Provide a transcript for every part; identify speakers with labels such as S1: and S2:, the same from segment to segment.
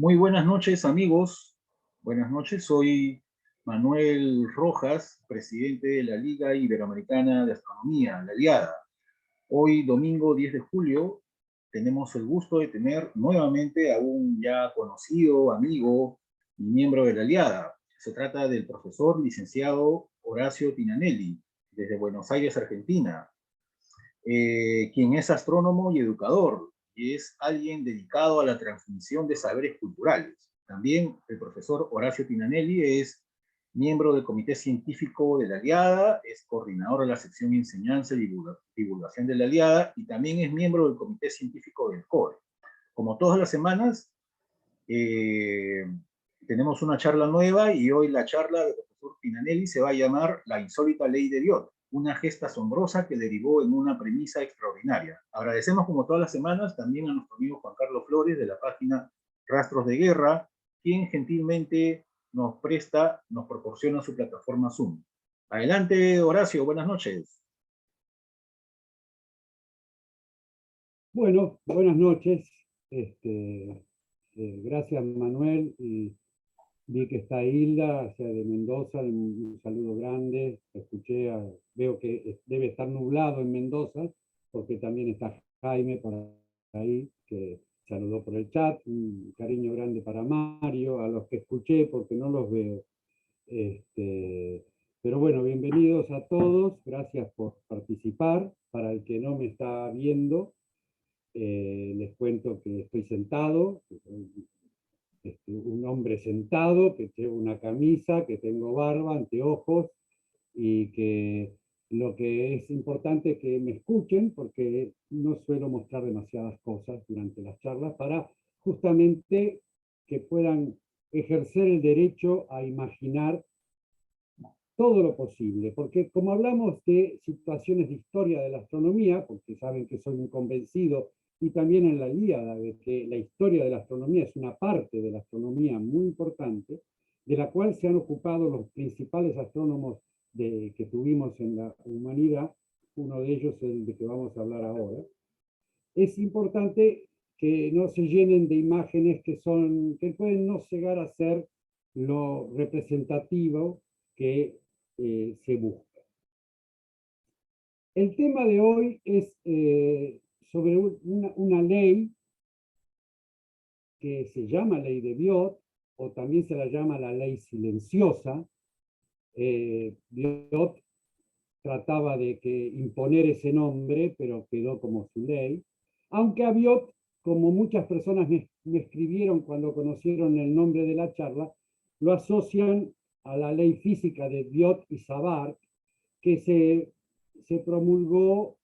S1: Muy buenas noches, amigos. Buenas noches, soy Manuel Rojas, presidente de la Liga Iberoamericana de Astronomía, la Liada. Hoy, domingo 10 de julio, tenemos el gusto de tener nuevamente a un ya conocido amigo y miembro de la Liada. Se trata del profesor licenciado Horacio Tinanelli, desde Buenos Aires, Argentina, quien es astrónomo y educador, y es alguien dedicado a la transmisión de saberes culturales. También el profesor Horacio Tinanelli es miembro del Comité Científico de la Aliada, es coordinador de la sección Enseñanza y Divulgación de la Aliada, y también es miembro del Comité Científico del CORE. Como todas las semanas, eh, tenemos una charla nueva y hoy la charla del profesor Tinanelli se va a llamar La insólita ley de Biot, una gesta asombrosa que derivó en una premisa extraordinaria. Agradecemos como todas las semanas también a nuestro amigo Juan Carlos Flores de la página Rastros de Guerra, quien gentilmente nos proporciona su plataforma Zoom. Adelante, Horacio, buenas noches.
S2: Bueno, buenas noches. Gracias, Manuel. Y vi que está Hilda, o sea, de Mendoza, un saludo grande. Veo que debe estar nublado en Mendoza, porque también está Jaime por ahí, que saludó por el chat. Un cariño grande para Mario, a los que escuché, porque no los veo. Pero bueno, bienvenidos a todos. Gracias por participar. Para el que no me está viendo, les cuento que estoy sentado, un hombre sentado, que llevo una camisa, que tengo barba, anteojos, y que lo que es importante es que me escuchen, porque no suelo mostrar demasiadas cosas durante las charlas, para justamente que puedan ejercer el derecho a imaginar todo lo posible, porque como hablamos de situaciones de historia de la astronomía, porque saben que soy un convencido, y también en la Ilíada, de que la historia de la astronomía es una parte de la astronomía muy importante, de la cual se han ocupado los principales astrónomos que tuvimos en la humanidad, uno de ellos es el de que vamos a hablar ahora. Es importante que no se llenen de imágenes que pueden no llegar a ser lo representativo que se busca. El tema de hoy es sobre una ley que se llama ley de Biot, o también se la llama la ley silenciosa. Biot trataba de imponer ese nombre, pero quedó como su ley. Aunque a Biot, como muchas personas me escribieron cuando conocieron el nombre de la charla, lo asocian a la ley física de Biot y Savart, que se promulgó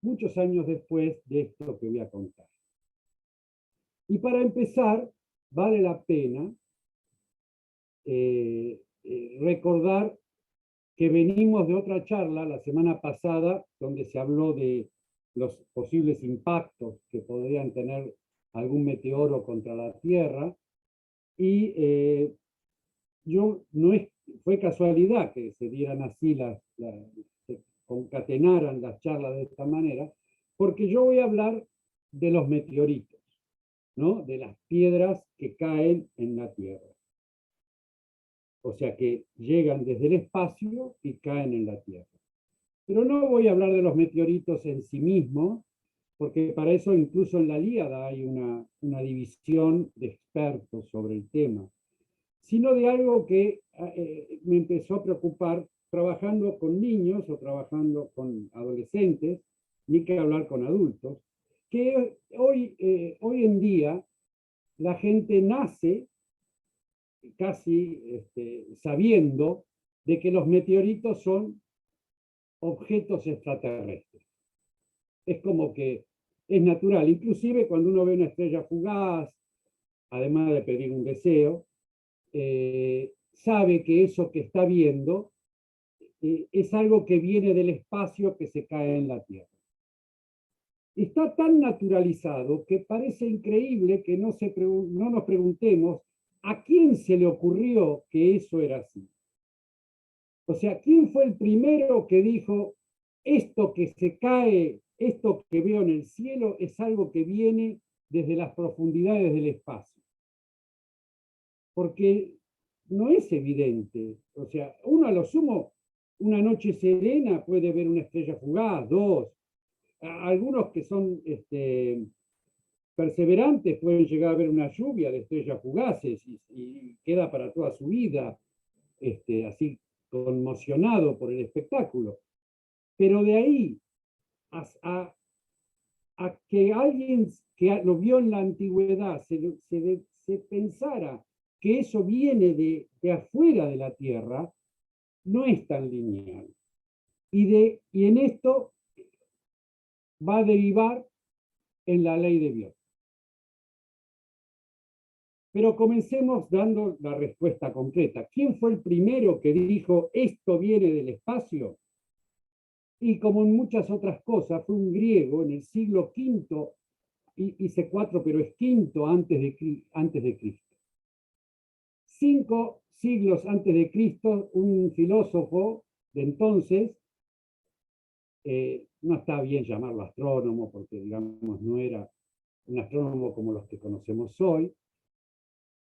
S2: muchos años después de esto que voy a contar. Y para empezar, vale la pena recordar que venimos de otra charla la semana pasada, donde se habló de los posibles impactos que podrían tener algún meteoro contra la Tierra, y fue casualidad que se dieran así se concatenaran las charlas de esta manera, porque yo voy a hablar de los meteoritos, ¿no? De las piedras que caen en la Tierra. O sea, que llegan desde el espacio y caen en la Tierra. Pero no voy a hablar de los meteoritos en sí mismos, porque para eso incluso en la Ilíada hay una división de expertos sobre el tema, sino de algo que me empezó a preocupar trabajando con niños o trabajando con adolescentes, ni que hablar con adultos, que hoy en día la gente nace casi sabiendo de que los meteoritos son objetos extraterrestres. Es como que es natural, inclusive cuando uno ve una estrella fugaz, además de pedir un deseo, sabe que eso que está viendo es algo que viene del espacio que se cae en la Tierra. Está tan naturalizado que parece increíble que no nos preguntemos a quién se le ocurrió que eso era así. O sea, ¿quién fue el primero que dijo, esto que se cae, esto que veo en el cielo, es algo que viene desde las profundidades del espacio? porque no es evidente. O sea, uno a lo sumo, una noche serena puede ver una estrella fugaz, dos. Algunos que son perseverantes pueden llegar a ver una lluvia de estrellas fugaces y queda para toda su vida así conmocionado por el espectáculo. Pero de ahí a que alguien que lo vio en la antigüedad se pensara que eso viene de afuera de la Tierra, no es tan lineal. Y en esto va a derivar en la ley de Dios. Pero comencemos dando la respuesta completa. ¿Quién fue el primero que dijo esto viene del espacio? Y como en muchas otras cosas, fue un griego en el siglo V, hice cuatro, pero es quinto antes de Cristo. 5 siglos antes de Cristo, un filósofo de entonces, no está bien llamarlo astrónomo, porque digamos no era un astrónomo como los que conocemos hoy,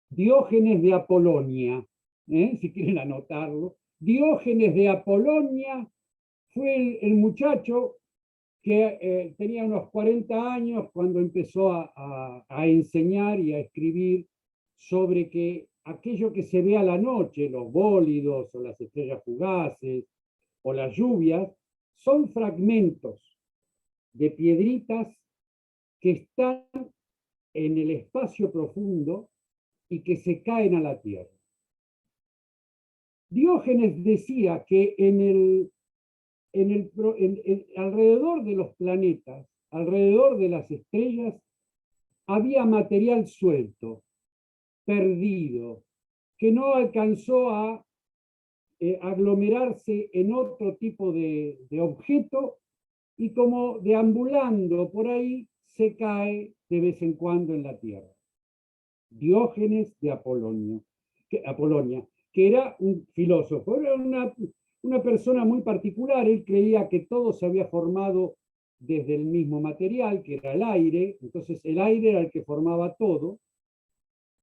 S2: Diógenes de Apolonia, si quieren anotarlo, Diógenes de Apolonia fue el muchacho que tenía unos 40 años cuando empezó a enseñar y a escribir sobre que aquello que se ve a la noche, los bólidos o las estrellas fugaces o las lluvias, son fragmentos de piedritas que están en el espacio profundo y que se caen a la tierra. Diógenes decía que alrededor de los planetas, alrededor de las estrellas, había material suelto, perdido, que no alcanzó a aglomerarse en otro tipo de objeto y como deambulando por ahí se cae de vez en cuando en la Tierra. Diógenes de Apolonia, que era un filósofo, era una persona muy particular. Él creía que todo se había formado desde el mismo material, que era el aire. Entonces el aire era el que formaba todo,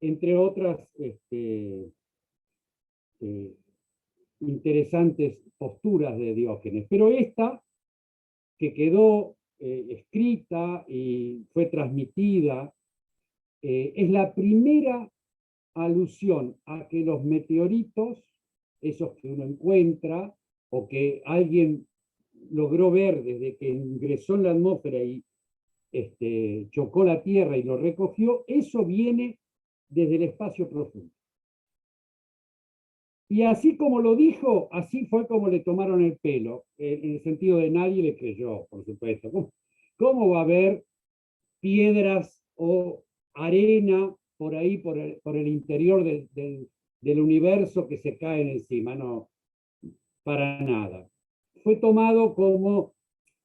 S2: entre otras interesantes posturas de Diógenes. Pero esta, que quedó escrita y fue transmitida, es la primera alusión a que los meteoritos, esos que uno encuentra o que alguien logró ver desde que ingresó en la atmósfera y chocó la Tierra y lo recogió, eso viene desde el espacio profundo. Y así como lo dijo, así fue como le tomaron el pelo, en el sentido de nadie le creyó, por supuesto. ¿Cómo va a haber piedras o arena por ahí, por el interior del universo que se caen encima? No, para nada. Fue tomado como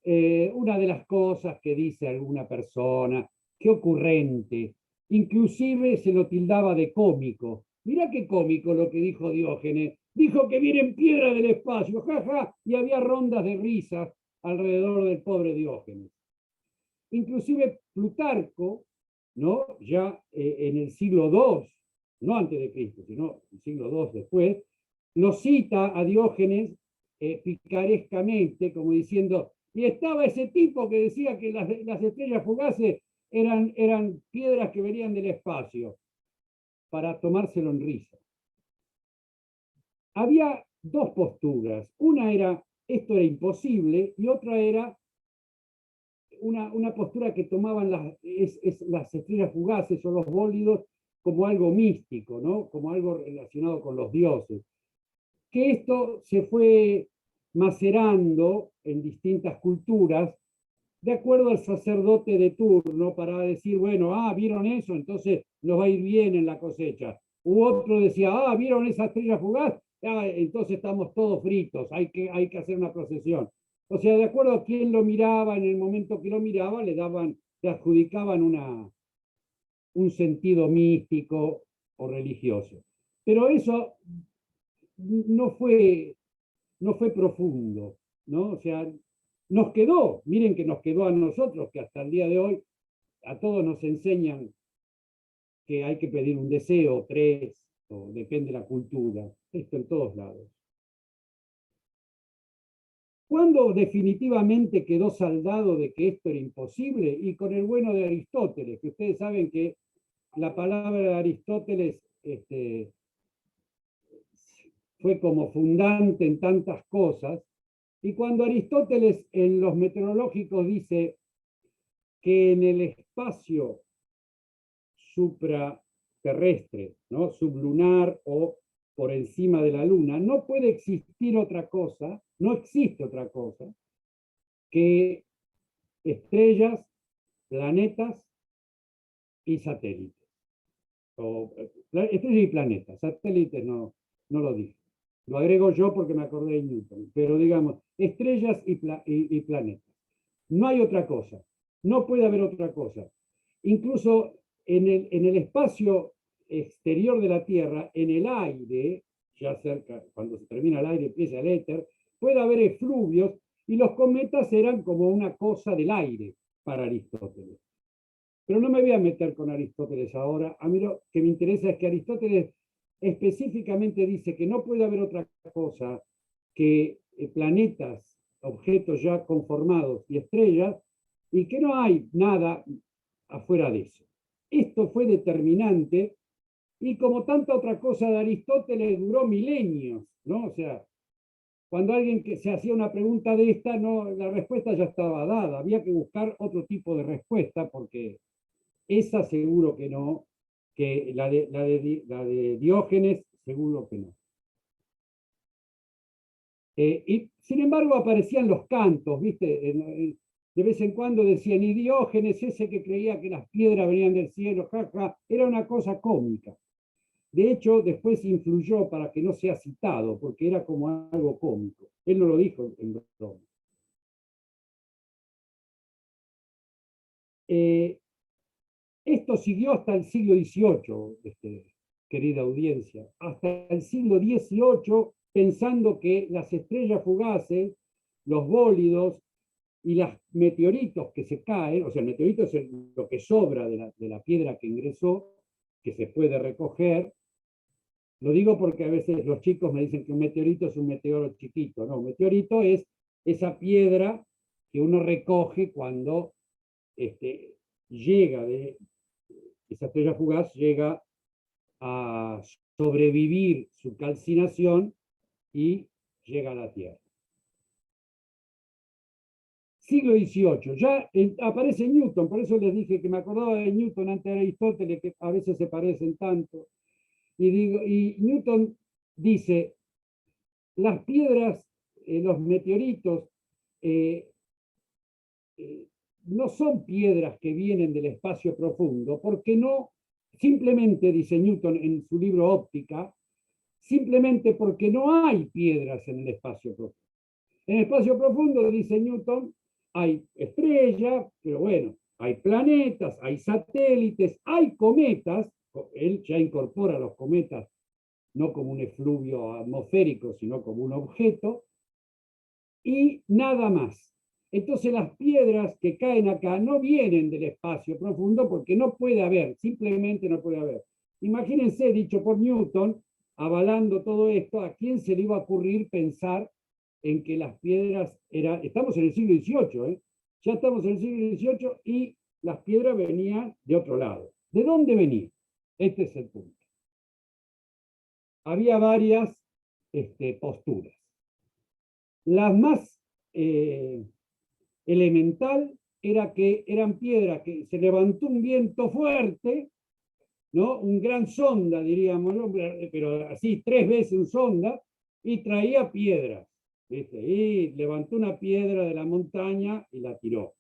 S2: una de las cosas que dice alguna persona, qué ocurrente. Inclusive se lo tildaba de cómico. Mirá qué cómico lo que dijo Diógenes. Dijo que vienen piedras del espacio, jaja, y había rondas de risas alrededor del pobre Diógenes. Inclusive Plutarco, ¿no? Ya en el siglo II, no antes de Cristo, sino el siglo II después, lo cita a Diógenes picarescamente, como diciendo, y estaba ese tipo que decía que las estrellas fugaces eran piedras que venían del espacio, para tomárselo en risa. Había dos posturas. Una era, esto era imposible, y otra era una postura que tomaban las estrellas fugaces o los bólidos como algo místico, ¿no? Como algo relacionado con los dioses. Que esto se fue macerando en distintas culturas de acuerdo al sacerdote de turno para decir, bueno, ¿vieron eso? Entonces nos va a ir bien en la cosecha. U otro decía, ¿vieron esa estrella fugaz? Entonces estamos todos fritos, hay que hacer una procesión. O sea, de acuerdo a quién lo miraba, en el momento que lo miraba, le adjudicaban un sentido místico o religioso. Pero eso no fue profundo, ¿no? O sea, miren que nos quedó a nosotros, que hasta el día de hoy a todos nos enseñan que hay que pedir un deseo, 3, o depende de la cultura, esto en todos lados. ¿Cuándo definitivamente quedó saldado de que esto era imposible? Y con el bueno de Aristóteles, que ustedes saben que la palabra de Aristóteles fue como fundante en tantas cosas, y cuando Aristóteles en los meteorológicos dice que en el espacio supraterrestre, ¿no? Sublunar o por encima de la Luna, no puede existir otra cosa, no existe otra cosa, que estrellas, planetas y satélites. Estrellas y planetas, satélites no lo dije. Lo agrego yo porque me acordé de Newton, pero digamos, estrellas y planetas. No hay otra cosa, no puede haber otra cosa. Incluso en el espacio exterior de la Tierra, en el aire, ya cerca, cuando se termina el aire, empieza el éter, puede haber efluvios, y los cometas eran como una cosa del aire para Aristóteles. Pero no me voy a meter con Aristóteles ahora. A mí lo que me interesa es que Aristóteles específicamente dice que no puede haber otra cosa que planetas, objetos ya conformados y estrellas, y que no hay nada afuera de eso. Esto fue determinante, y como tanta otra cosa de Aristóteles duró milenios, ¿no? O sea, cuando alguien que se hacía una pregunta de esta, no, la respuesta ya estaba dada, había que buscar otro tipo de respuesta, porque esa seguro que no, que la de Diógenes seguro que no. Y sin embargo aparecían los cantos, ¿viste? De vez en cuando decían, y Diógenes, ese que creía que las piedras venían del cielo, jaja, era una cosa cómica. De hecho, después influyó para que no sea citado, porque era como algo cómico. Él no lo dijo en broma. Esto siguió hasta el siglo XVIII, querida audiencia, hasta el siglo XVIII, pensando que las estrellas fugaces, los bólidos y los meteoritos que se caen, o sea, el meteorito es lo que sobra de la piedra que ingresó, que se puede recoger. Lo digo porque a veces los chicos me dicen que un meteorito es un meteoro chiquito. No, un meteorito es esa piedra que uno recoge cuando llega de esa estrella fugaz, llega a sobrevivir su calcinación y llega a la Tierra. Siglo XVIII, ya aparece Newton, por eso les dije que me acordaba de Newton antes de Aristóteles, que a veces se parecen tanto. Y Newton dice, las piedras, los meteoritos, no son piedras que vienen del espacio profundo, porque no, simplemente, dice Newton en su libro Óptica, simplemente porque no hay piedras en el espacio profundo. En el espacio profundo, dice Newton, hay estrellas, pero bueno, hay planetas, hay satélites, hay cometas. Él ya incorpora los cometas no como un efluvio atmosférico, sino como un objeto, y nada más. Entonces las piedras que caen acá no vienen del espacio profundo, porque no puede haber, simplemente no puede haber. Imagínense, dicho por Newton, avalando todo esto, ¿a quién se le iba a ocurrir pensar en que las piedras eran... Estamos en el siglo XVIII, ya estamos en el siglo XVIII, y las piedras venían de otro lado. ¿De dónde venían? Este es el punto. Había varias posturas. La más elemental era que eran piedras que se levantó un viento fuerte, ¿no? Un gran sonda, diríamos, ¿no? Pero así 3 veces un sonda, y traía piedras, ¿viste? Y levantó una piedra de la montaña y la tiró.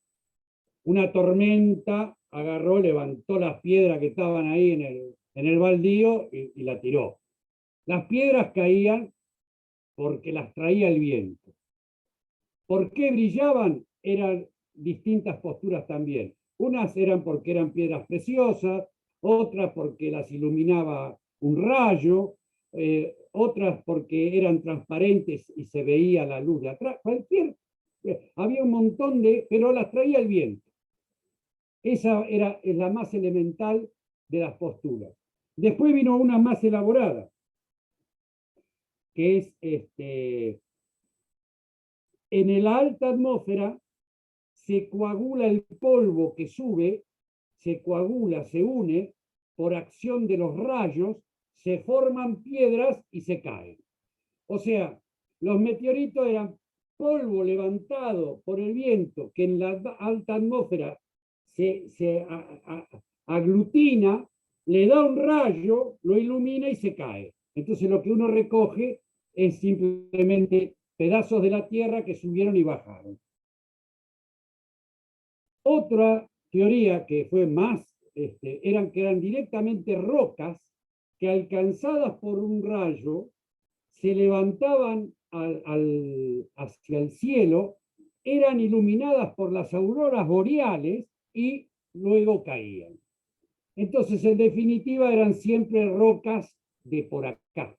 S2: Una tormenta agarró, levantó las piedras que estaban ahí en el baldío y la tiró. Las piedras caían porque las traía el viento. ¿Por qué brillaban? Eran distintas posturas también. Unas eran porque eran piedras preciosas, otras porque las iluminaba un rayo, otras porque eran transparentes y se veía la luz de atrás. Había un montón pero las traía el viento. Esa es la más elemental de las posturas. Después vino una más elaborada, que es en la alta atmósfera se coagula el polvo que sube, se coagula, se une por acción de los rayos, se forman piedras y se caen. O sea, los meteoritos eran polvo levantado por el viento que en la alta atmósfera se aglutina, le da un rayo, lo ilumina y se cae. Entonces lo que uno recoge es simplemente pedazos de la Tierra que subieron y bajaron. Otra teoría que fue más, eran que eran directamente rocas que alcanzadas por un rayo se levantaban hacia el cielo, eran iluminadas por las auroras boreales y luego caían. Entonces, en definitiva, eran siempre rocas de por acá,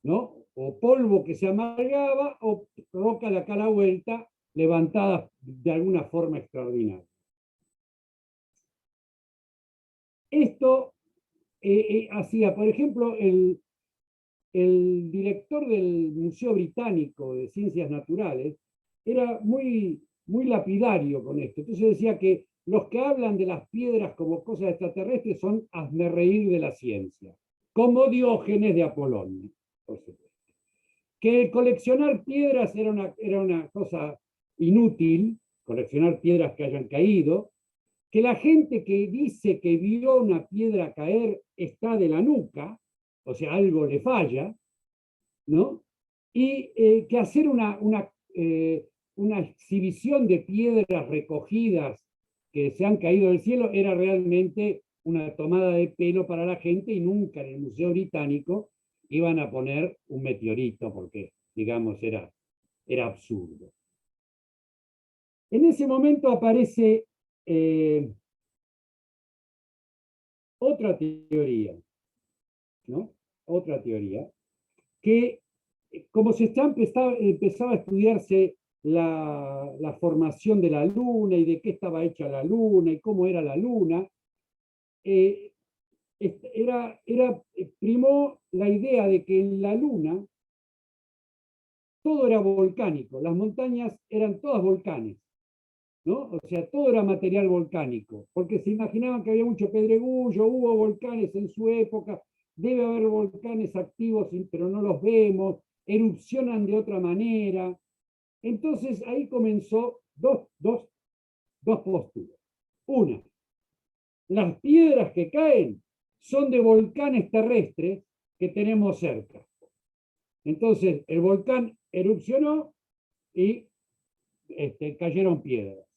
S2: ¿no? O polvo que se amargaba o roca de acá a la vuelta, levantadas de alguna forma extraordinaria. Esto hacía, por ejemplo, el director del Museo Británico de Ciencias Naturales era muy lapidario con esto. Entonces decía que los que hablan de las piedras como cosas extraterrestres son hazmerreír de la ciencia, como Diógenes de Apolonia, por supuesto. Que coleccionar piedras era una cosa inútil, coleccionar piedras que hayan caído, que la gente que dice que vio una piedra caer está de la nuca, o sea, algo le falla, ¿no? Y que hacer una exhibición de piedras recogidas que se han caído del cielo era realmente una tomada de pelo para la gente y nunca en el Museo Británico iban a poner un meteorito porque, digamos, era absurdo. En ese momento aparece otra teoría, ¿no? Otra teoría, que como se empezaba a estudiarse la formación de la luna y de qué estaba hecha la luna y cómo era la luna, primó la idea de que en la luna todo era volcánico, las montañas eran todas volcanes, ¿no? O sea, todo era material volcánico, porque se imaginaban que había mucho pedregullo, hubo volcanes en su época, debe haber volcanes activos, pero no los vemos, erupcionan de otra manera. Entonces ahí comenzó dos posturas. Una, las piedras que caen son de volcanes terrestres que tenemos cerca. Entonces el volcán erupcionó y cayeron piedras.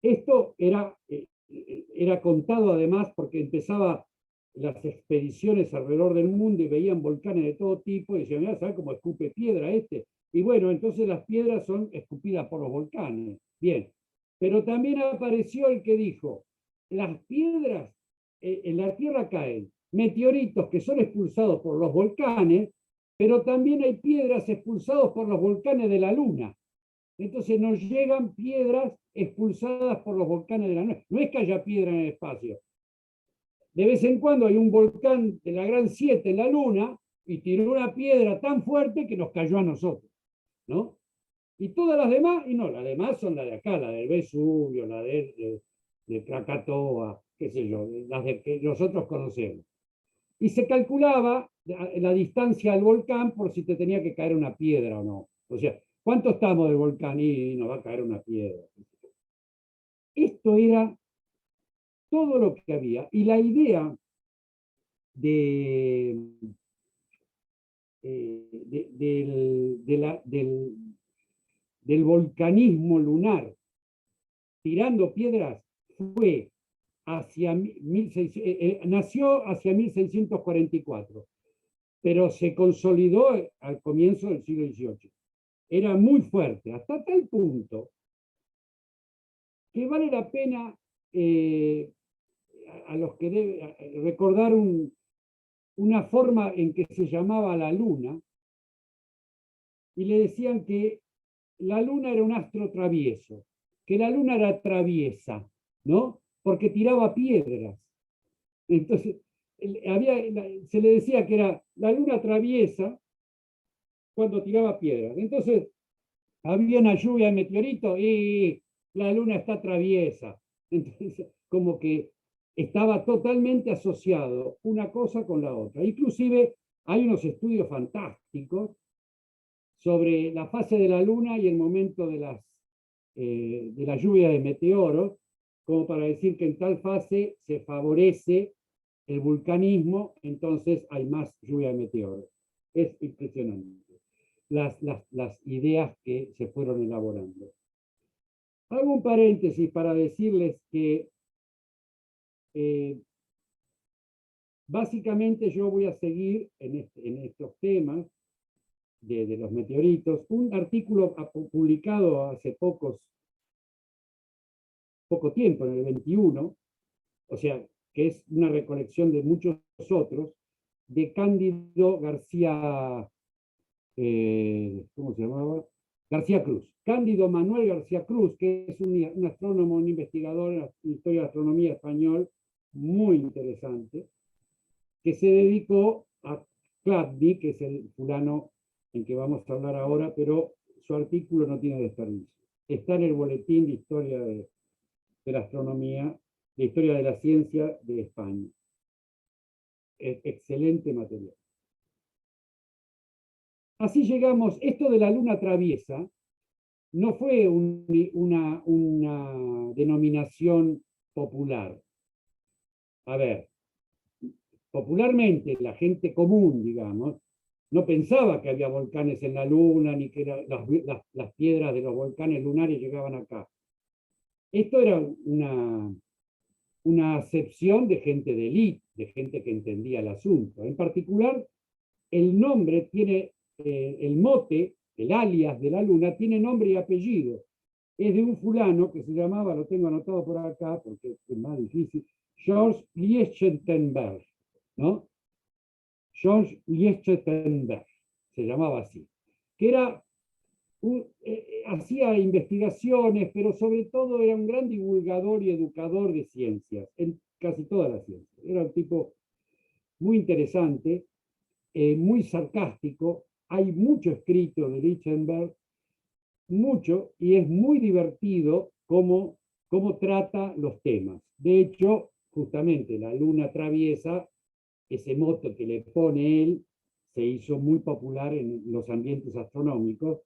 S2: Esto era contado además porque empezaba las expediciones alrededor del mundo y veían volcanes de todo tipo y decían, ¿sabes cómo escupe piedra este? Y bueno, entonces las piedras son escupidas por los volcanes. Bien, pero también apareció el que dijo, las piedras en la Tierra caen meteoritos que son expulsados por los volcanes, pero también hay piedras expulsadas por los volcanes de la Luna. Entonces nos llegan piedras expulsadas por los volcanes de la Luna. No es que haya piedra en el espacio. De vez en cuando hay un volcán de la Gran 7 en la Luna y tiró una piedra tan fuerte que nos cayó a nosotros, ¿no? Y todas las demás, y no, las demás son las de acá, la del Vesubio, la de Krakatoa, qué sé yo, las de que nosotros conocemos. Y se calculaba la distancia al volcán por si te tenía que caer una piedra o no. O sea, ¿cuánto estamos del volcán? Y nos va a caer una piedra. Esto era todo lo que había. Y la idea del volcanismo lunar tirando piedras fue nació hacia 1644, pero se consolidó al comienzo del siglo XVIII. Era muy fuerte, hasta tal punto que vale la pena a los que recordar una forma en que se llamaba la luna, y le decían que la luna era un astro travieso, que la luna era traviesa, ¿no? Porque tiraba piedras. Entonces, se le decía que era la luna traviesa cuando tiraba piedras. Entonces, había una lluvia de meteoritos y la luna está traviesa. Entonces, como que estaba totalmente asociado una cosa con la otra. Inclusive hay unos estudios fantásticos sobre la fase de la luna y el momento de la lluvia de meteoros, como para decir que en tal fase se favorece el vulcanismo, entonces hay más lluvia de meteoros. Es impresionante las ideas que se fueron elaborando. Hago un paréntesis para decirles que básicamente yo voy a seguir en estos temas de los meteoritos. Un artículo publicado hace poco tiempo, en el 21, o sea, que es una recolección de muchos otros, de Cándido García, ¿cómo se llamaba? García Cruz. Cándido Manuel García Cruz, que es un astrónomo, un investigador en la historia de la astronomía español, muy interesante, que se dedicó a Chladni, que es el fulano en que vamos a hablar ahora, pero su artículo no tiene desperdicio. Está en el boletín de historia de la astronomía, de historia de la ciencia de España. Es excelente material. Así llegamos, esto de la luna traviesa no fue una denominación popular. A ver, popularmente la gente común, digamos, no pensaba que había volcanes en la luna, ni que las piedras de los volcanes lunares llegaban acá. Esto era una acepción de gente de élite, de gente que entendía el asunto. En particular, el nombre tiene, el mote, el alias de la luna, tiene nombre y apellido. Es de un fulano que se llamaba, lo tengo anotado por acá porque es más difícil, George Lichtenberg, ¿no? George Lichtenberg, se llamaba así, que era hacía investigaciones, pero sobre todo era un gran divulgador y educador de ciencias, en casi todas las ciencias. Era un tipo muy interesante, muy sarcástico. Hay mucho escrito de Lichtenberg, mucho, y es muy divertido cómo trata los temas. De hecho, justamente la luna traviesa, ese mote que le pone él, se hizo muy popular en los ambientes astronómicos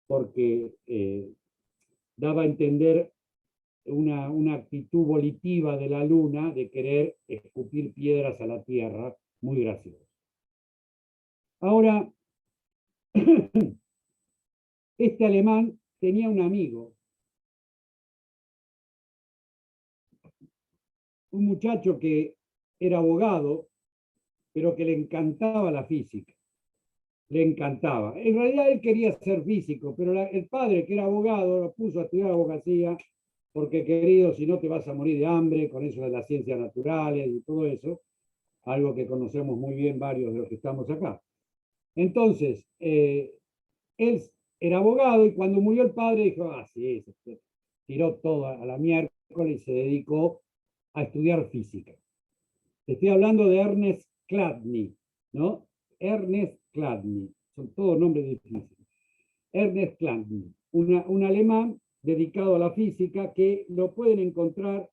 S2: porque daba a entender una actitud volitiva de la luna de querer escupir piedras a la Tierra, muy gracioso. Ahora, este alemán tenía un amigo, un muchacho que era abogado, pero que le encantaba la física. Le encantaba. En realidad él quería ser físico, pero el padre, que era abogado, lo puso a estudiar abogacía, porque querido, si no te vas a morir de hambre con eso de las ciencias naturales y todo eso, algo que conocemos muy bien varios de los que estamos acá. Entonces, él era abogado y cuando murió el padre dijo, sí, se tiró todo a la miércoles y se dedicó a estudiar física. Estoy hablando de Ernest Chladni, ¿no? Ernest Chladni, son todos nombres difíciles. Ernest Chladni, un alemán dedicado a la física que lo pueden encontrar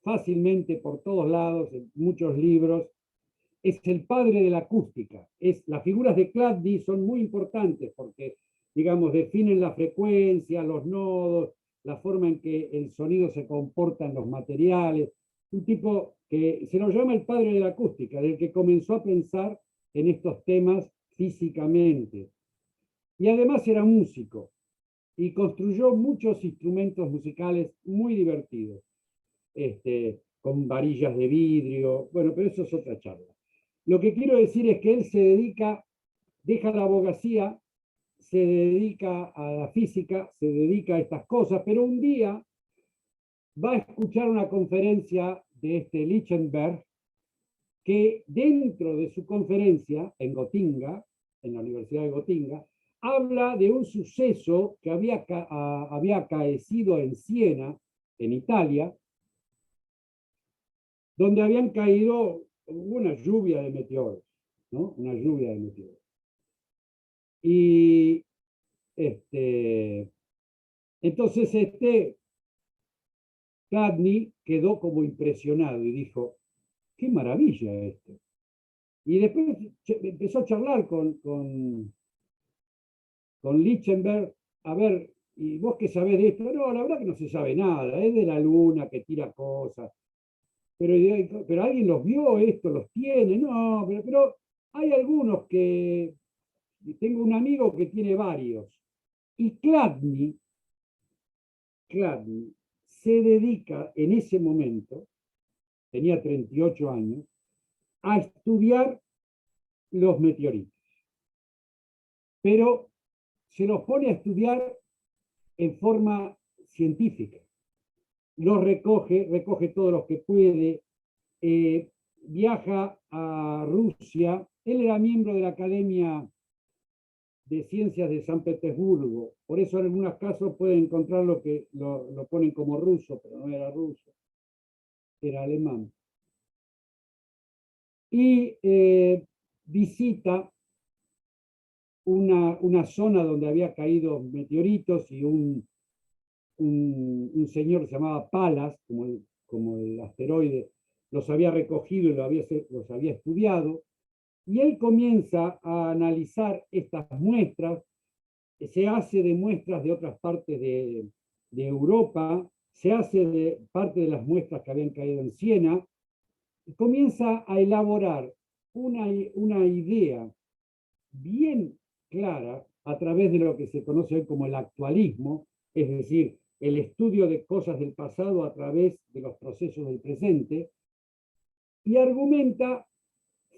S2: fácilmente por todos lados, en muchos libros. Es el padre de la acústica. Las figuras de Chladni son muy importantes porque, digamos, definen la frecuencia, los nodos, la forma en que el sonido se comporta en los materiales. Un tipo que se lo llama el padre de la acústica, del que comenzó a pensar en estos temas físicamente. Y además era músico y construyó muchos instrumentos musicales muy divertidos, con varillas de vidrio. Bueno, pero eso es otra charla. Lo que quiero decir es que él se dedica, deja la abogacía, se dedica a la física, se dedica a estas cosas, pero un día va a escuchar una conferencia de Lichtenberg, que dentro de su conferencia en Gotinga, en la Universidad de Gotinga, habla de un suceso que había acaecido en Siena, en Italia, donde habían caído hubo una lluvia de meteoros, ¿no? Una lluvia de meteoros. Y entonces Chladni quedó como impresionado y dijo, qué maravilla esto. Y después empezó a charlar con Lichtenberg, a ver, ¿y vos qué sabés de esto? No, la verdad que no se sabe nada, es de la luna que tira cosas. Pero alguien los vio esto, los tiene, no, pero hay algunos que, tengo un amigo que tiene varios. Y Chladni se dedica en ese momento, tenía 38 años, a estudiar los meteoritos. Pero se los pone a estudiar en forma científica. Los recoge todos los que puede, viaja a Rusia. Él era miembro de la Academia de Ciencias de San Petersburgo, por eso en algunos casos pueden encontrar lo que lo ponen como ruso, pero no era ruso, era alemán. Y visita una zona donde había caído meteoritos y un señor que se llamaba Pallas, como el asteroide, los había recogido y los había estudiado, y él comienza a analizar estas muestras, se hace de muestras de otras partes de Europa, se hace de parte de las muestras que habían caído en Siena, y comienza a elaborar una idea bien clara a través de lo que se conoce hoy como el actualismo, es decir, el estudio de cosas del pasado a través de los procesos del presente, y argumenta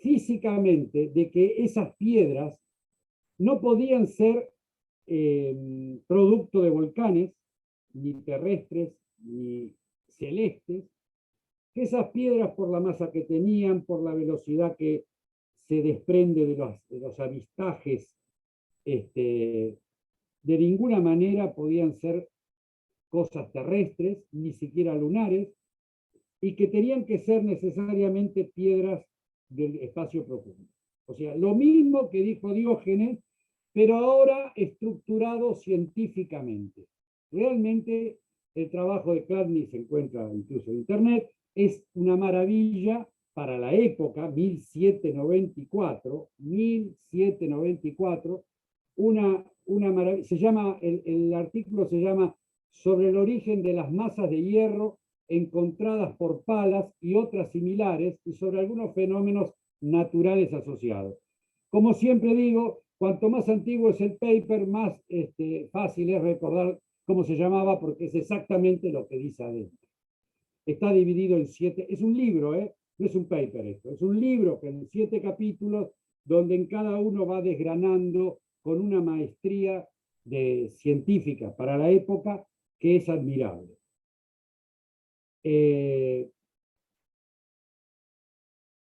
S2: físicamente de que esas piedras no podían ser producto de volcanes, ni terrestres, ni celestes, que esas piedras por la masa que tenían, por la velocidad que se desprende de los avistajes, de ninguna manera podían ser cosas terrestres, ni siquiera lunares, y que tenían que ser necesariamente piedras del espacio profundo. O sea, lo mismo que dijo Diógenes, pero ahora estructurado científicamente. Realmente el trabajo de Chladni se encuentra incluso en Internet, es una maravilla para la época, 1794, una maravilla. El artículo se llama Sobre el origen de las masas de hierro encontradas por Pallas y otras similares, y sobre algunos fenómenos naturales asociados. Como siempre digo, cuanto más antiguo es el paper, más fácil es recordar cómo se llamaba, porque es exactamente lo que dice adentro. Está dividido en 7, es un libro, no es un paper esto, es un libro que en 7 capítulos, donde en cada uno va desgranando con una maestría científica para la época que es admirable. Él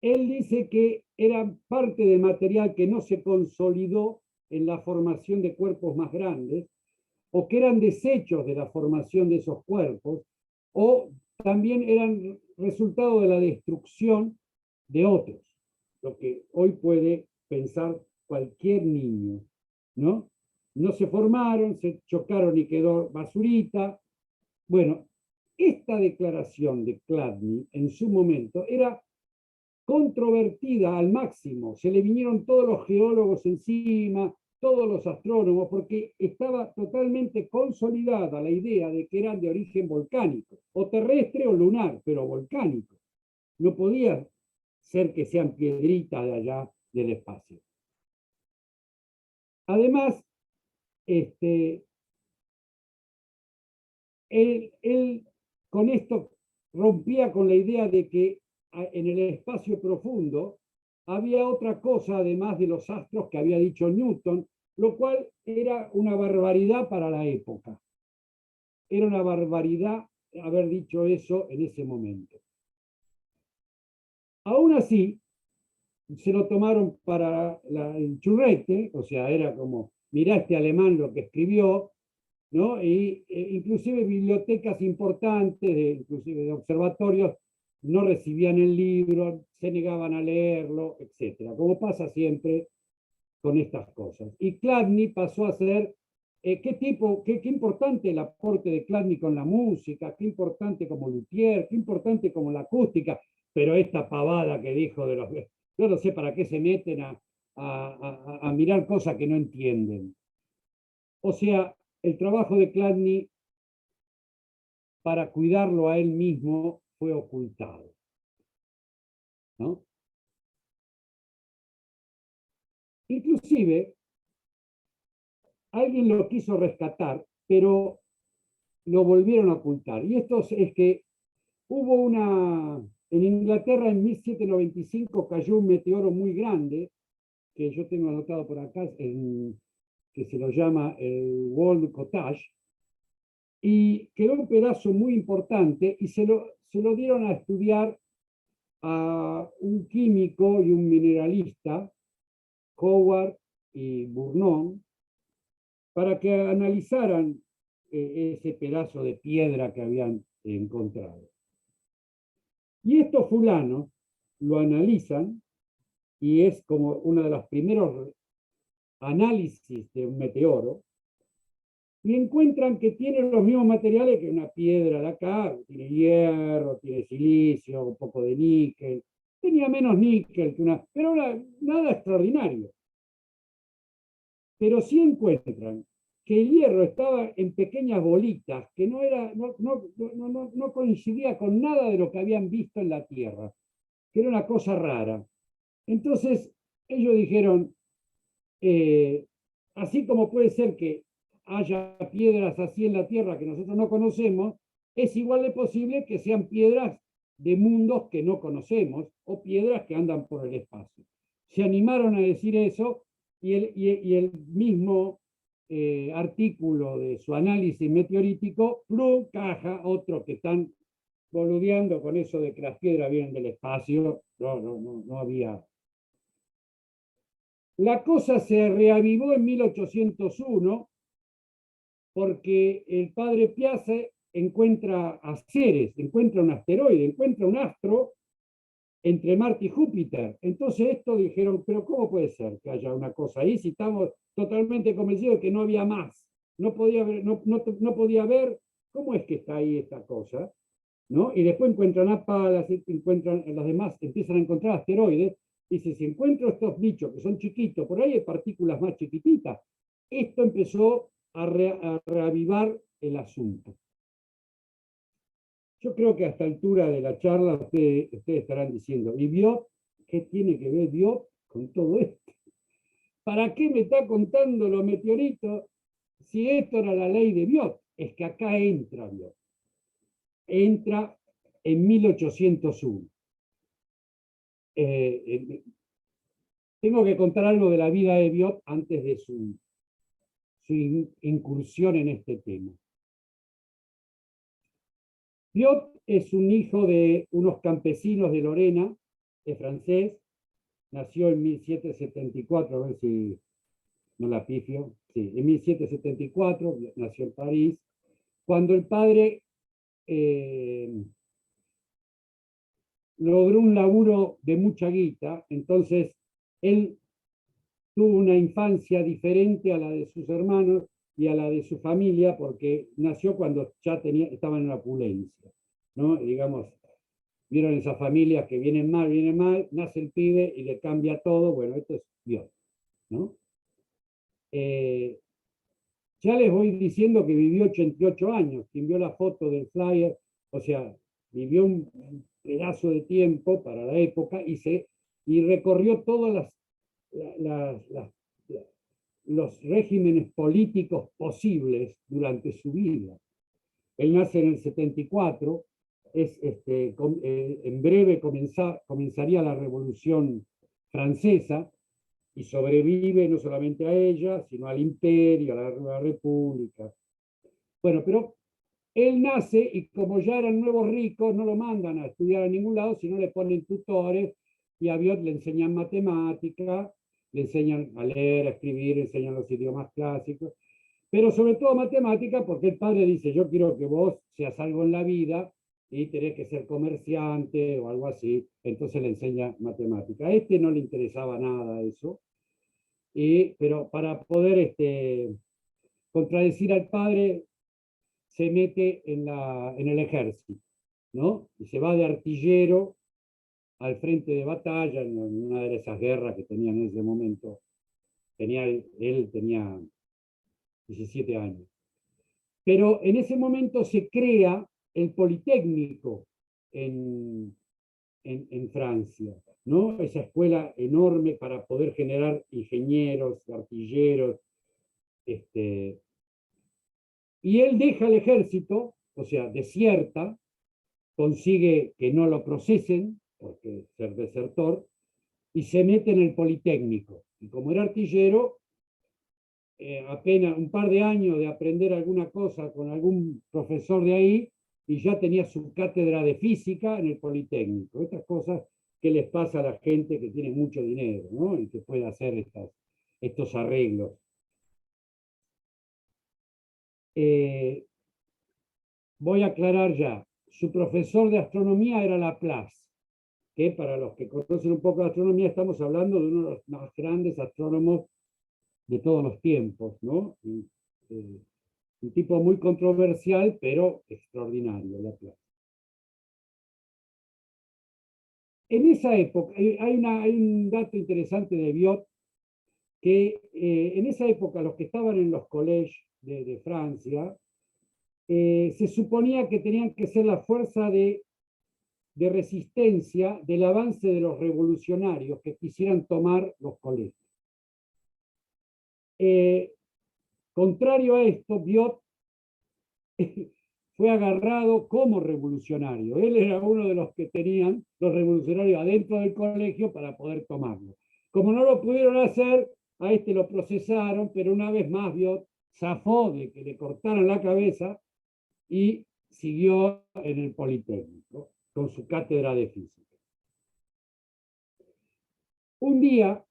S2: dice que era parte del material que no se consolidó en la formación de cuerpos más grandes, o que eran desechos de la formación de esos cuerpos, o también eran resultado de la destrucción de otros, lo que hoy puede pensar cualquier niño, ¿no? No se formaron, se chocaron y quedó basurita. Bueno, esta declaración de Chladni en su momento era controvertida al máximo, se le vinieron todos los geólogos encima, todos los astrónomos, porque estaba totalmente consolidada la idea de que eran de origen volcánico, o terrestre o lunar, pero volcánico. No podía ser que sean piedritas de allá del espacio. Además, él con esto rompía con la idea de que en el espacio profundo había otra cosa además de los astros que había dicho Newton, lo cual era una barbaridad para la época. Era una barbaridad haber dicho eso en ese momento. Aún así, se lo tomaron para el churrete, o sea, era como, mirá este alemán lo que escribió, ¿no? Y inclusive bibliotecas importantes, inclusive de observatorios, no recibían el libro, se negaban a leerlo, etc. Como pasa siempre con estas cosas. Y Chladni pasó a ser, qué importante el aporte de Chladni con la música, qué importante como luthier, qué importante como la acústica, pero esta pavada que dijo de los... Yo no sé para qué se meten a mirar cosas que no entienden. O sea, el trabajo de Chladni para cuidarlo a él mismo fue ocultado, ¿no? Inclusive, alguien lo quiso rescatar, pero lo volvieron a ocultar. Y esto es que hubo una... En Inglaterra en 1795 cayó un meteoro muy grande, que yo tengo anotado por acá, que se lo llama el World Cottage, y quedó un pedazo muy importante y se lo dieron a estudiar a un químico y un mineralista, Howard y Bournon, para que analizaran ese pedazo de piedra que habían encontrado. Y estos fulanos lo analizan y es como uno de los primeros análisis de un meteoro y encuentran que tiene los mismos materiales que una piedra de acá, tiene hierro, tiene silicio, un poco de níquel, tenía menos níquel que una, pero nada extraordinario. Pero sí encuentran que el hierro estaba en pequeñas bolitas, que no coincidía con nada de lo que habían visto en la Tierra, que era una cosa rara. Entonces, ellos dijeron, así como puede ser que haya piedras así en la Tierra que nosotros no conocemos, es igual de posible que sean piedras de mundos que no conocemos o piedras que andan por el espacio. Se animaron a decir eso y el mismo artículo de su análisis meteorítico, plum, caja, otro que están boludeando con eso de que las piedras vienen del espacio, no había. La cosa se reavivó en 1801 porque el padre Piazza encuentra a Ceres, encuentra un asteroide, encuentra un astro entre Marte y Júpiter. Entonces esto dijeron, pero ¿cómo puede ser que haya una cosa ahí si estamos totalmente convencidos de que no había más? No podía haber, no podía haber, ¿cómo es que está ahí esta cosa? ¿No? Y después encuentran a Palas, encuentran los demás, empiezan a encontrar asteroides, y si encuentro estos bichos que son chiquitos, por ahí hay partículas más chiquititas. Esto empezó a reavivar el asunto. Yo creo que a esta altura de la charla ustedes estarán diciendo, ¿y Biot? ¿Qué tiene que ver Biot con todo esto? ¿Para qué me está contando los meteoritos si esto era la ley de Biot? Es que acá entra Biot. Entra en 1801. Tengo que contar algo de la vida de Biot antes de su incursión en este tema. Biot es un hijo de unos campesinos de Lorena, es francés, nació en 1774, a ver si no la pifio, sí, en 1774, nació en París, cuando el padre logró un laburo de mucha guita, entonces él tuvo una infancia diferente a la de sus hermanos y a la de su familia, porque nació cuando ya estaba en la opulencia, ¿no? Digamos, vieron esas familias que vienen mal, nace el pibe y le cambia todo, bueno, esto es Dios, ¿no? Ya les voy diciendo que vivió 88 años, quien vio la foto del flyer, o sea, vivió un pedazo de tiempo para la época y recorrió todas los regímenes políticos posibles durante su vida. Él nace en el 74, en breve comenzaría la Revolución Francesa y sobrevive no solamente a ella, sino al imperio, a la Nueva República. Bueno, pero él nace y como ya eran nuevos ricos, no lo mandan a estudiar a ningún lado, sino le ponen tutores y a Biot le enseñan matemática, le enseñan a leer, a escribir, le enseñan los idiomas clásicos, pero sobre todo matemática porque el padre dice, yo quiero que vos seas algo en la vida y tenés que ser comerciante o algo así, entonces le enseña matemática. A este no le interesaba nada eso, pero para poder contradecir al padre, se mete en el ejército, ¿no? Y se va de artillero al frente de batalla en una de esas guerras que tenía en ese momento. Él tenía 17 años. Pero en ese momento se crea el Politécnico en Francia, ¿no? Esa escuela enorme para poder generar ingenieros, artilleros. Y él deja el ejército, o sea, desierta, consigue que no lo procesen, porque ser desertor, y se mete en el Politécnico. Y como era artillero, apenas un par de años de aprender alguna cosa con algún profesor de ahí, y ya tenía su cátedra de física en el Politécnico. Estas cosas que les pasa a la gente que tiene mucho dinero, ¿no? Y que puede hacer estos arreglos. Voy a aclarar ya. Su profesor de astronomía era Laplace, que para los que conocen un poco de astronomía, estamos hablando de uno de los más grandes astrónomos de todos los tiempos, ¿no? Un tipo muy controversial, pero extraordinario, Laplace. En esa época, hay un dato interesante de Biot, que en esa época los que estaban en los colegios de Francia, se suponía que tenían que ser la fuerza de resistencia del avance de los revolucionarios que quisieran tomar los colegios. Contrario a esto, Biot fue agarrado como revolucionario. Él era uno de los que tenían los revolucionarios adentro del colegio para poder tomarlo. Como no lo pudieron hacer, a este lo procesaron, pero una vez más Biot zafó de que le cortaran la cabeza y siguió en el Politécnico con su cátedra de física. Un día,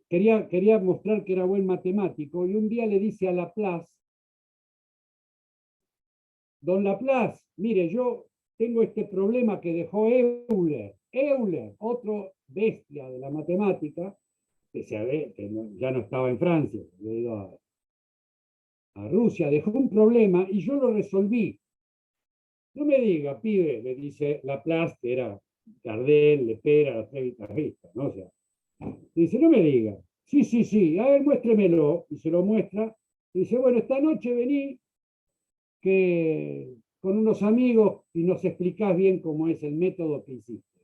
S2: quería mostrar que era buen matemático, y un día le dice a Laplace: don Laplace, mire, yo tengo este problema que dejó Euler, otro bestia de la matemática, que ya no estaba en Francia, debido a Rusia, dejó un problema y yo lo resolví. No me diga, pibe, le dice Laplace, que era Gardel, Lepera, las tres guitarristas, ¿no? O sea, dice, no me diga. Sí, sí, sí, a ver, muéstremelo. Y se lo muestra. Y dice, bueno, esta noche vení con unos amigos y nos explicás bien cómo es el método que hiciste.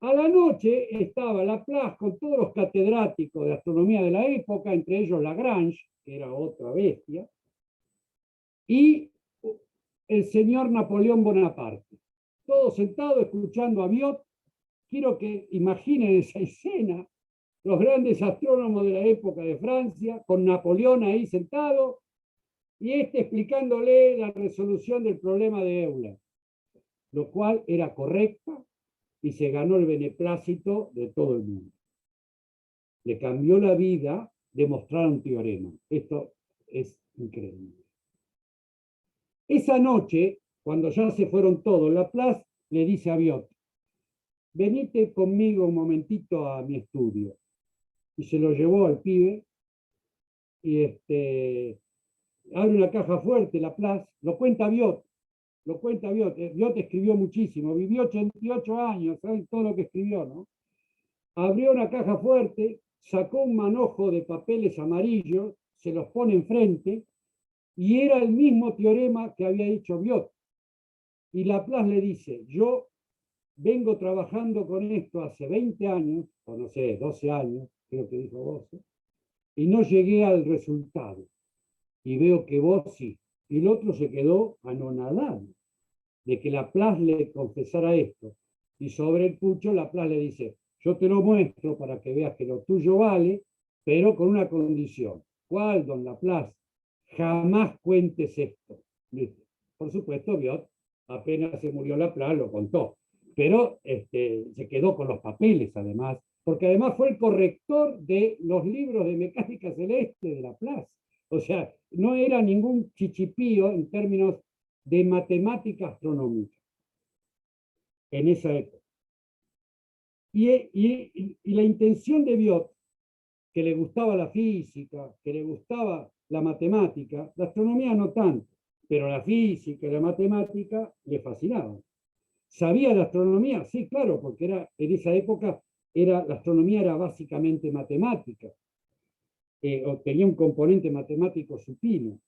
S2: A la noche estaba Laplace con todos los catedráticos de astronomía de la época, entre ellos Lagrange, que era otra bestia, y el señor Napoleón Bonaparte. Todos sentados escuchando a Biot. Quiero que imaginen esa escena, los grandes astrónomos de la época de Francia, con Napoleón ahí sentado, y explicándole la resolución del problema de Euler, lo cual era correcta y se ganó el beneplácito de todo el mundo. Le cambió la vida demostrar un teorema. Esto es increíble. Esa noche, cuando ya se fueron todos, Laplace le dice a Biot: venite conmigo un momentito a mi estudio. Y se lo llevó al pibe, y abre una caja fuerte, Laplace, lo cuenta Biot. Biot escribió muchísimo, vivió 88 años, ¿saben todo lo que escribió, no? Abrió una caja fuerte, sacó un manojo de papeles amarillos, se los pone enfrente, y era el mismo teorema que había dicho Biot. Y Laplace le dice: yo vengo trabajando con esto hace 20 años, o no sé, 12 años, creo que dijo 12, y no llegué al resultado. Y veo que vos sí. Y el otro se quedó anonadado de que Laplace le confesara esto. Y sobre el pucho, Laplace le dice: yo te lo muestro para que veas que lo tuyo vale, pero con una condición. ¿Cuál, don Laplace? Jamás cuentes esto. Por supuesto, Biot, apenas se murió Laplace, lo contó. Pero se quedó con los papeles, además, porque además fue el corrector de los libros de mecánica celeste de Laplace. O sea, no era ningún chichipío en términos de matemática astronómica. en esa época. Y la intención de Biot, que le gustaba la física, que le gustaba la matemática, la astronomía no tanto, pero la física y la matemática le fascinaban. ¿Sabía de astronomía? Sí, claro, porque en esa época la astronomía era básicamente matemática, o tenía un componente matemático supino.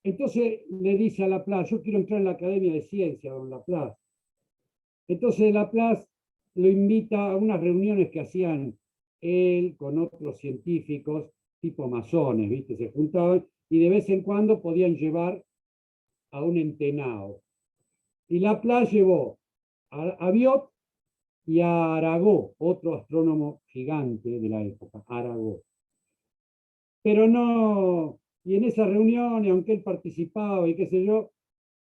S2: Entonces le dice a Laplace, yo quiero entrar en la Academia de Ciencias, don Laplace. Entonces Laplace lo invita a unas reuniones que hacían él con otros científicos, tipo masones, ¿viste? Se juntaban y de vez en cuando podían llevar a un entenao. Y Laplace llevó a Biot y a Arago, otro astrónomo gigante de la época, Arago. Pero no, y en esas reuniones, aunque él participaba y qué sé yo,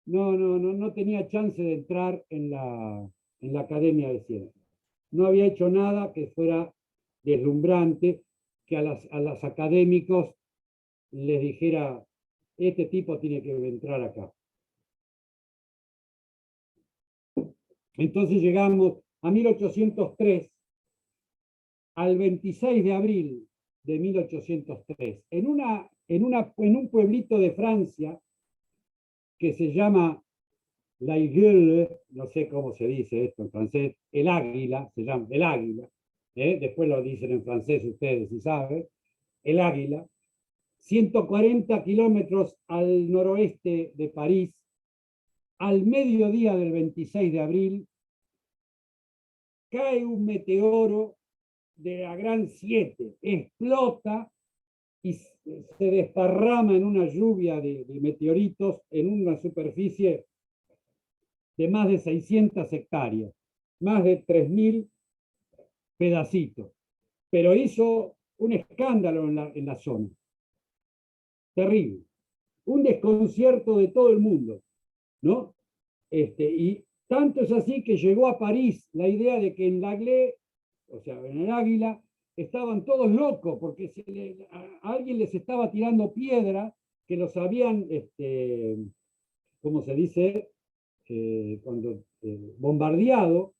S2: no tenía chance de entrar en la Academia de Ciencias. No había hecho nada que fuera deslumbrante, que a los académicos les dijera, este tipo tiene que entrar acá. Entonces llegamos a 1803, al 26 de abril de 1803, en un pueblito de Francia que se llama La Aiguille, no sé cómo se dice esto en francés, el águila, se llama el águila, después lo dicen en francés ustedes si saben, el águila, 140 kilómetros al noroeste de París, al mediodía del 26 de abril, cae un meteoro de la Gran 7, explota y se desparrama en una lluvia de meteoritos en una superficie de más de 600 hectáreas, más de 3.000 pedacitos, pero hizo un escándalo en la zona, terrible, un desconcierto de todo el mundo, ¿no? Y tanto es así que llegó a París la idea de que en L'Aigle, o sea, en el Águila, estaban todos locos porque a alguien les estaba tirando piedra que los habían, ¿cómo se dice? Cuando bombardeado,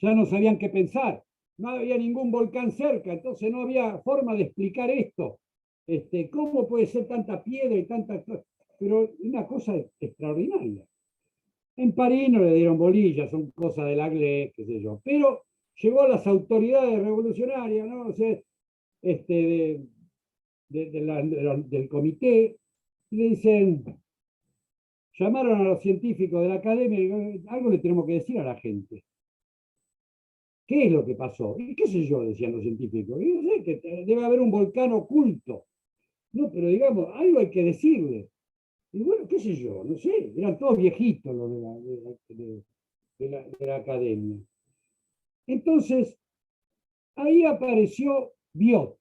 S2: ya no sabían qué pensar. No había ningún volcán cerca, entonces no había forma de explicar esto. ¿Cómo puede ser tanta piedra y tanta... Pero una cosa extraordinaria. En París no le dieron bolilla, son cosas del Agle, qué sé yo. Pero llegó a las autoridades revolucionarias, ¿no? O sea, del comité, y le dicen, llamaron a los científicos de la academia y algo le tenemos que decir a la gente. ¿Qué es lo que pasó? Y qué sé yo, decían los científicos. Y no sé, que debe haber un volcán oculto. No, pero digamos, algo hay que decirle. Y bueno, qué sé yo, no sé, eran todos viejitos los de la academia. Entonces, ahí apareció Biot.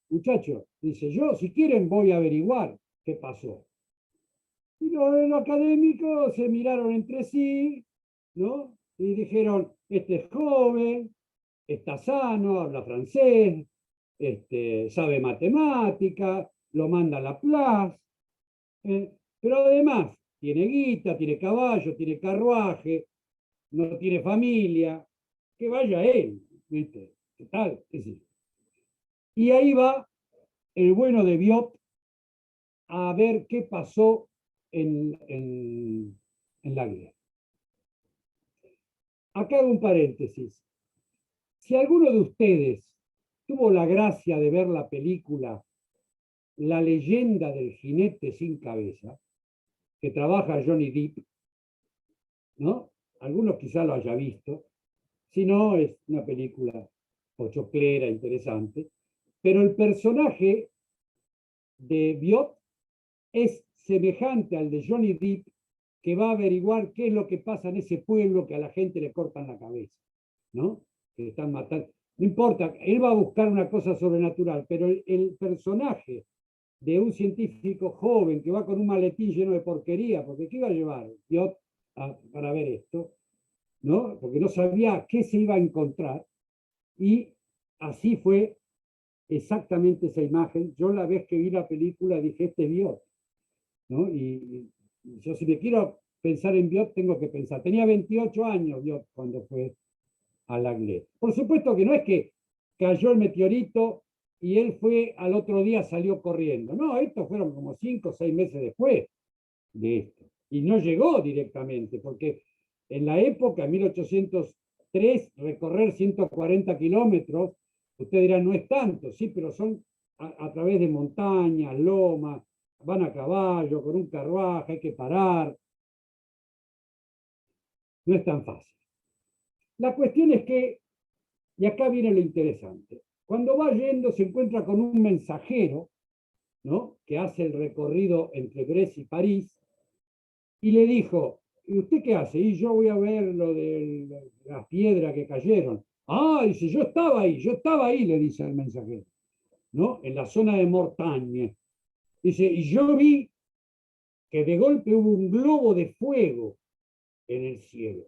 S2: Muchachos, dice, yo si quieren voy a averiguar qué pasó. Y los académicos se miraron entre sí, ¿no? Y dijeron, este es joven, está sano, habla francés, sabe matemática, lo manda a Laplace, pero además tiene guita, tiene caballo, tiene carruaje, no tiene familia, que vaya él, ¿viste? ¿Qué tal? Y ahí va el bueno de Biot a ver qué pasó en la guerra. Acá hago un paréntesis. Si alguno de ustedes tuvo la gracia de ver la película La leyenda del jinete sin cabeza, que trabaja Johnny Depp, ¿no? Algunos quizás lo haya visto. Si no, es una película pochoclera, interesante. Pero el personaje de Biot es semejante al de Johnny Depp, que va a averiguar qué es lo que pasa en ese pueblo que a la gente le cortan la cabeza, ¿no? Que están matando. No importa, él va a buscar una cosa sobrenatural, pero el personaje de un científico joven que va con un maletín lleno de porquería, porque ¿qué iba a llevar Biot para ver esto? ¿No? Porque no sabía qué se iba a encontrar, y así fue exactamente esa imagen. Yo la vez que vi la película dije, este es Biot, ¿no? Y yo si me quiero pensar en Biot, tengo que pensar. Tenía 28 años Biot cuando fue a Langley. Por supuesto que no es que cayó el meteorito y él fue al otro día, salió corriendo. No, estos fueron como 5 o 6 meses después de esto. Y no llegó directamente, porque en la época, en 1803, recorrer 140 kilómetros, usted dirá, no es tanto, sí, pero son a través de montañas, lomas, van a caballo, con un carruaje, hay que parar. No es tan fácil. La cuestión es que, y acá viene lo interesante, cuando va yendo se encuentra con un mensajero, ¿no?, que hace el recorrido entre Brest y París, y le dijo, ¿y usted qué hace? Y yo voy a ver lo de las piedras que cayeron. Ah, dice, yo estaba ahí, le dice el mensajero, ¿no?, en la zona de Mortagne. Dice, y yo vi que de golpe hubo un globo de fuego en el cielo,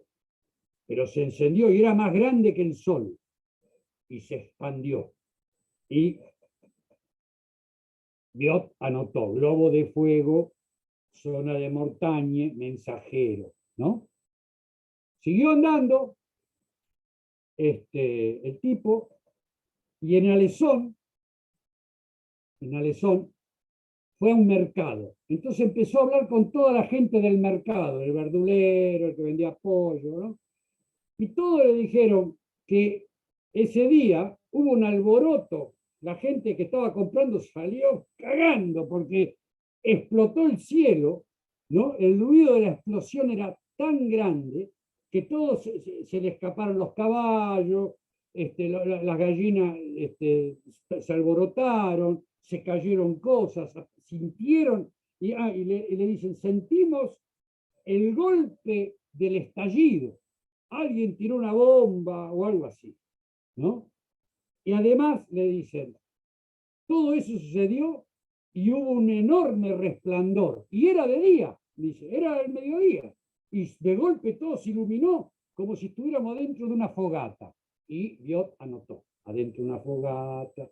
S2: pero se encendió y era más grande que el sol, y se expandió. Y Biot anotó, globo de fuego, zona de Mortagne, mensajero, ¿no? Siguió andando el tipo, y en Alezón fue a un mercado. Entonces empezó a hablar con toda la gente del mercado, el verdulero, el que vendía pollo, ¿no? Y todos le dijeron que ese día hubo un alboroto. La gente que estaba comprando salió cagando porque explotó el cielo, ¿no? El ruido de la explosión era tan grande que todos se le escaparon los caballos, las gallinas se alborotaron, se cayeron cosas, sintieron, y le dicen, sentimos el golpe del estallido. Alguien tiró una bomba o algo así, ¿no? Y además le dicen, todo eso sucedió y hubo un enorme resplandor. Y era de día, dice, era el mediodía. Y de golpe todo se iluminó como si estuviéramos dentro de una fogata. Y Biot anotó, adentro de una fogata,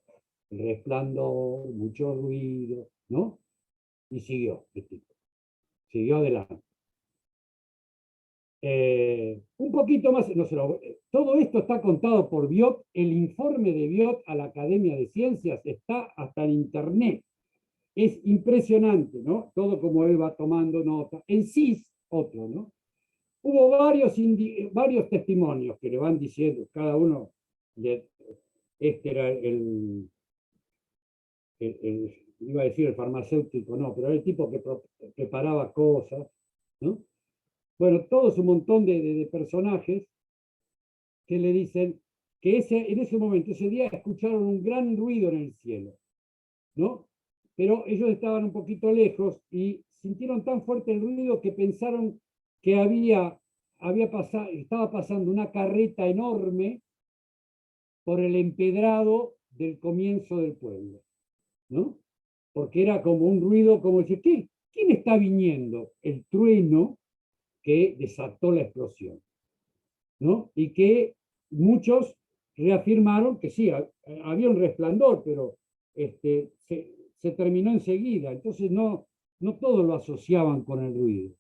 S2: el resplandor, mucho ruido, ¿no? Y siguió, siguió adelante. Un poquito más, no sé, todo esto está contado por Biot, el informe de Biot a la Academia de Ciencias está hasta en internet. Es impresionante, ¿no? Todo como él va tomando nota. En CIS, otro, ¿no? Hubo varios testimonios que le van diciendo, cada uno, este era iba a decir el farmacéutico, no, pero era el tipo que preparaba cosas, ¿no? Bueno, todos un montón de personajes que le dicen que en ese momento, ese día, escucharon un gran ruido en el cielo, ¿no? Pero ellos estaban un poquito lejos y sintieron tan fuerte el ruido que pensaron que estaba pasando una carreta enorme por el empedrado del comienzo del pueblo, ¿no? Porque era como un ruido, como decir, ¿quién está viniendo? El trueno que desató la explosión, ¿no? Y que muchos reafirmaron que sí, había un resplandor, pero se terminó enseguida, entonces no todos lo asociaban con el ruido.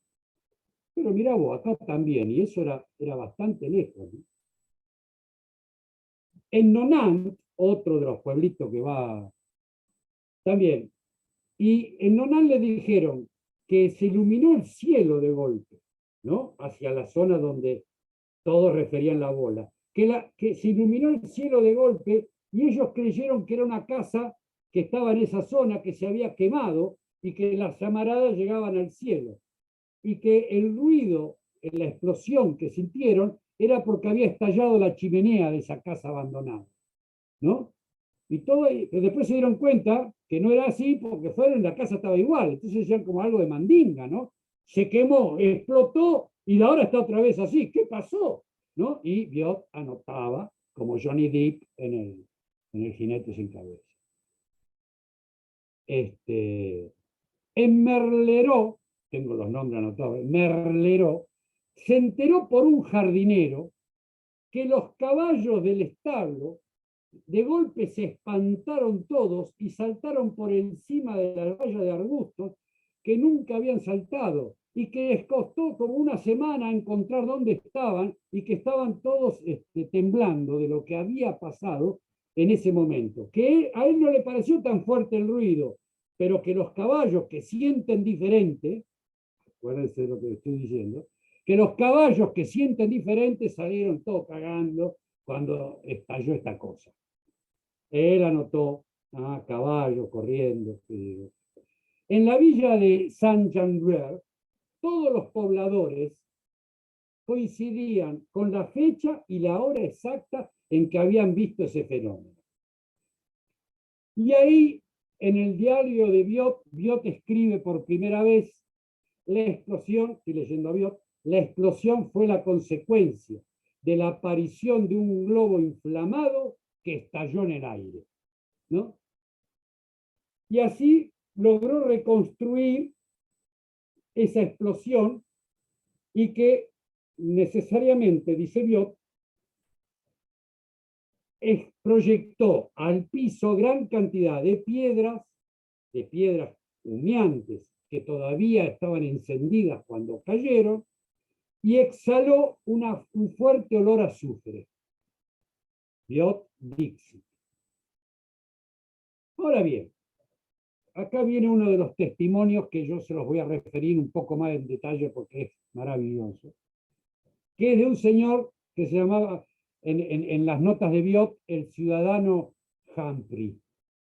S2: Pero mirá vos, acá también, y eso era bastante lejos, ¿no? En Nonant, otro de los pueblitos que va también, y en Nonant le dijeron que se iluminó el cielo de golpe, ¿no? Hacia la zona donde todos referían la bola, que se iluminó el cielo de golpe y ellos creyeron que era una casa que estaba en esa zona, que se había quemado y que las llamaradas llegaban al cielo. Y que el ruido, la explosión que sintieron, era porque había estallado la chimenea de esa casa abandonada, ¿no? Y después se dieron cuenta que no era así porque fueron, la casa estaba igual. Entonces decían como algo de mandinga, ¿no? Se quemó, explotó y ahora está otra vez así. ¿Qué pasó? ¿No? Y Biot anotaba como Johnny Depp en el Jinete sin cabeza. En Merlerot, tengo los nombres anotados, Merlerot, se enteró por un jardinero que los caballos del establo de golpe se espantaron todos y saltaron por encima de la valla de arbustos que nunca habían saltado y que les costó como una semana encontrar dónde estaban y que estaban todos temblando de lo que había pasado en ese momento. Que a él no le pareció tan fuerte el ruido, pero que los caballos que sienten diferente, acuérdense de lo que estoy diciendo, que los caballos que sienten diferente salieron todos cagando cuando estalló esta cosa. Él anotó, caballos corriendo. En la villa de Saint-Jean-Bert, todos los pobladores coincidían con la fecha y la hora exacta en que habían visto ese fenómeno. Y ahí, en el diario de Biot, Biot escribe por primera vez: la explosión, estoy leyendo a Biot, la explosión fue la consecuencia de la aparición de un globo inflamado que estalló en el aire, ¿no? Y así logró reconstruir esa explosión y que necesariamente, dice Biot, proyectó al piso gran cantidad de piedras humeantes que todavía estaban encendidas cuando cayeron, y exhaló un fuerte olor a azufre. Biot Dixit. Ahora bien, acá viene uno de los testimonios que yo se los voy a referir un poco más en detalle porque es maravilloso, que es de un señor que se llamaba, en las notas de Biot, el ciudadano Humphrey.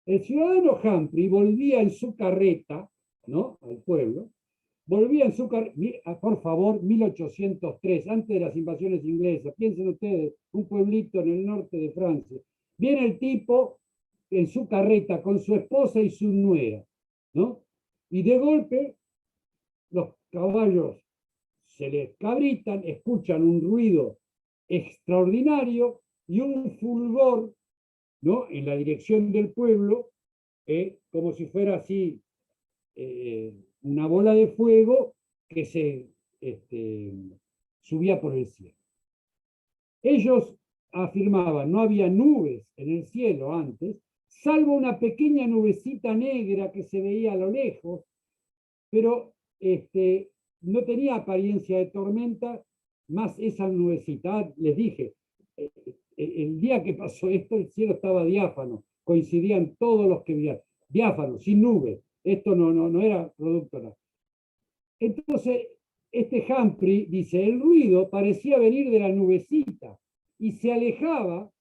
S2: El ciudadano Humphrey volvía en su carreta, ¿no?, al pueblo, volvía en su carreta, por favor, 1803, antes de las invasiones inglesas, piensen ustedes, un pueblito en el norte de Francia. Viene el tipo en su carreta con su esposa y su nuera, ¿no? Y de golpe los caballos se les cabritan, escuchan un ruido extraordinario y un fulgor, ¿no?, en la dirección del pueblo, como si fuera así una bola de fuego que se subía por el cielo. Ellos afirmaban, no había nubes en el cielo antes, salvo una pequeña nubecita negra que se veía a lo lejos, pero no tenía apariencia de tormenta, más esa nubecita. Les dije, el día que pasó esto, el cielo estaba diáfano, coincidían todos los que veían, diáfano, sin nubes. Esto no era producto nada. Entonces, Humphrey dice, el ruido parecía venir de la nubecita y se alejaba,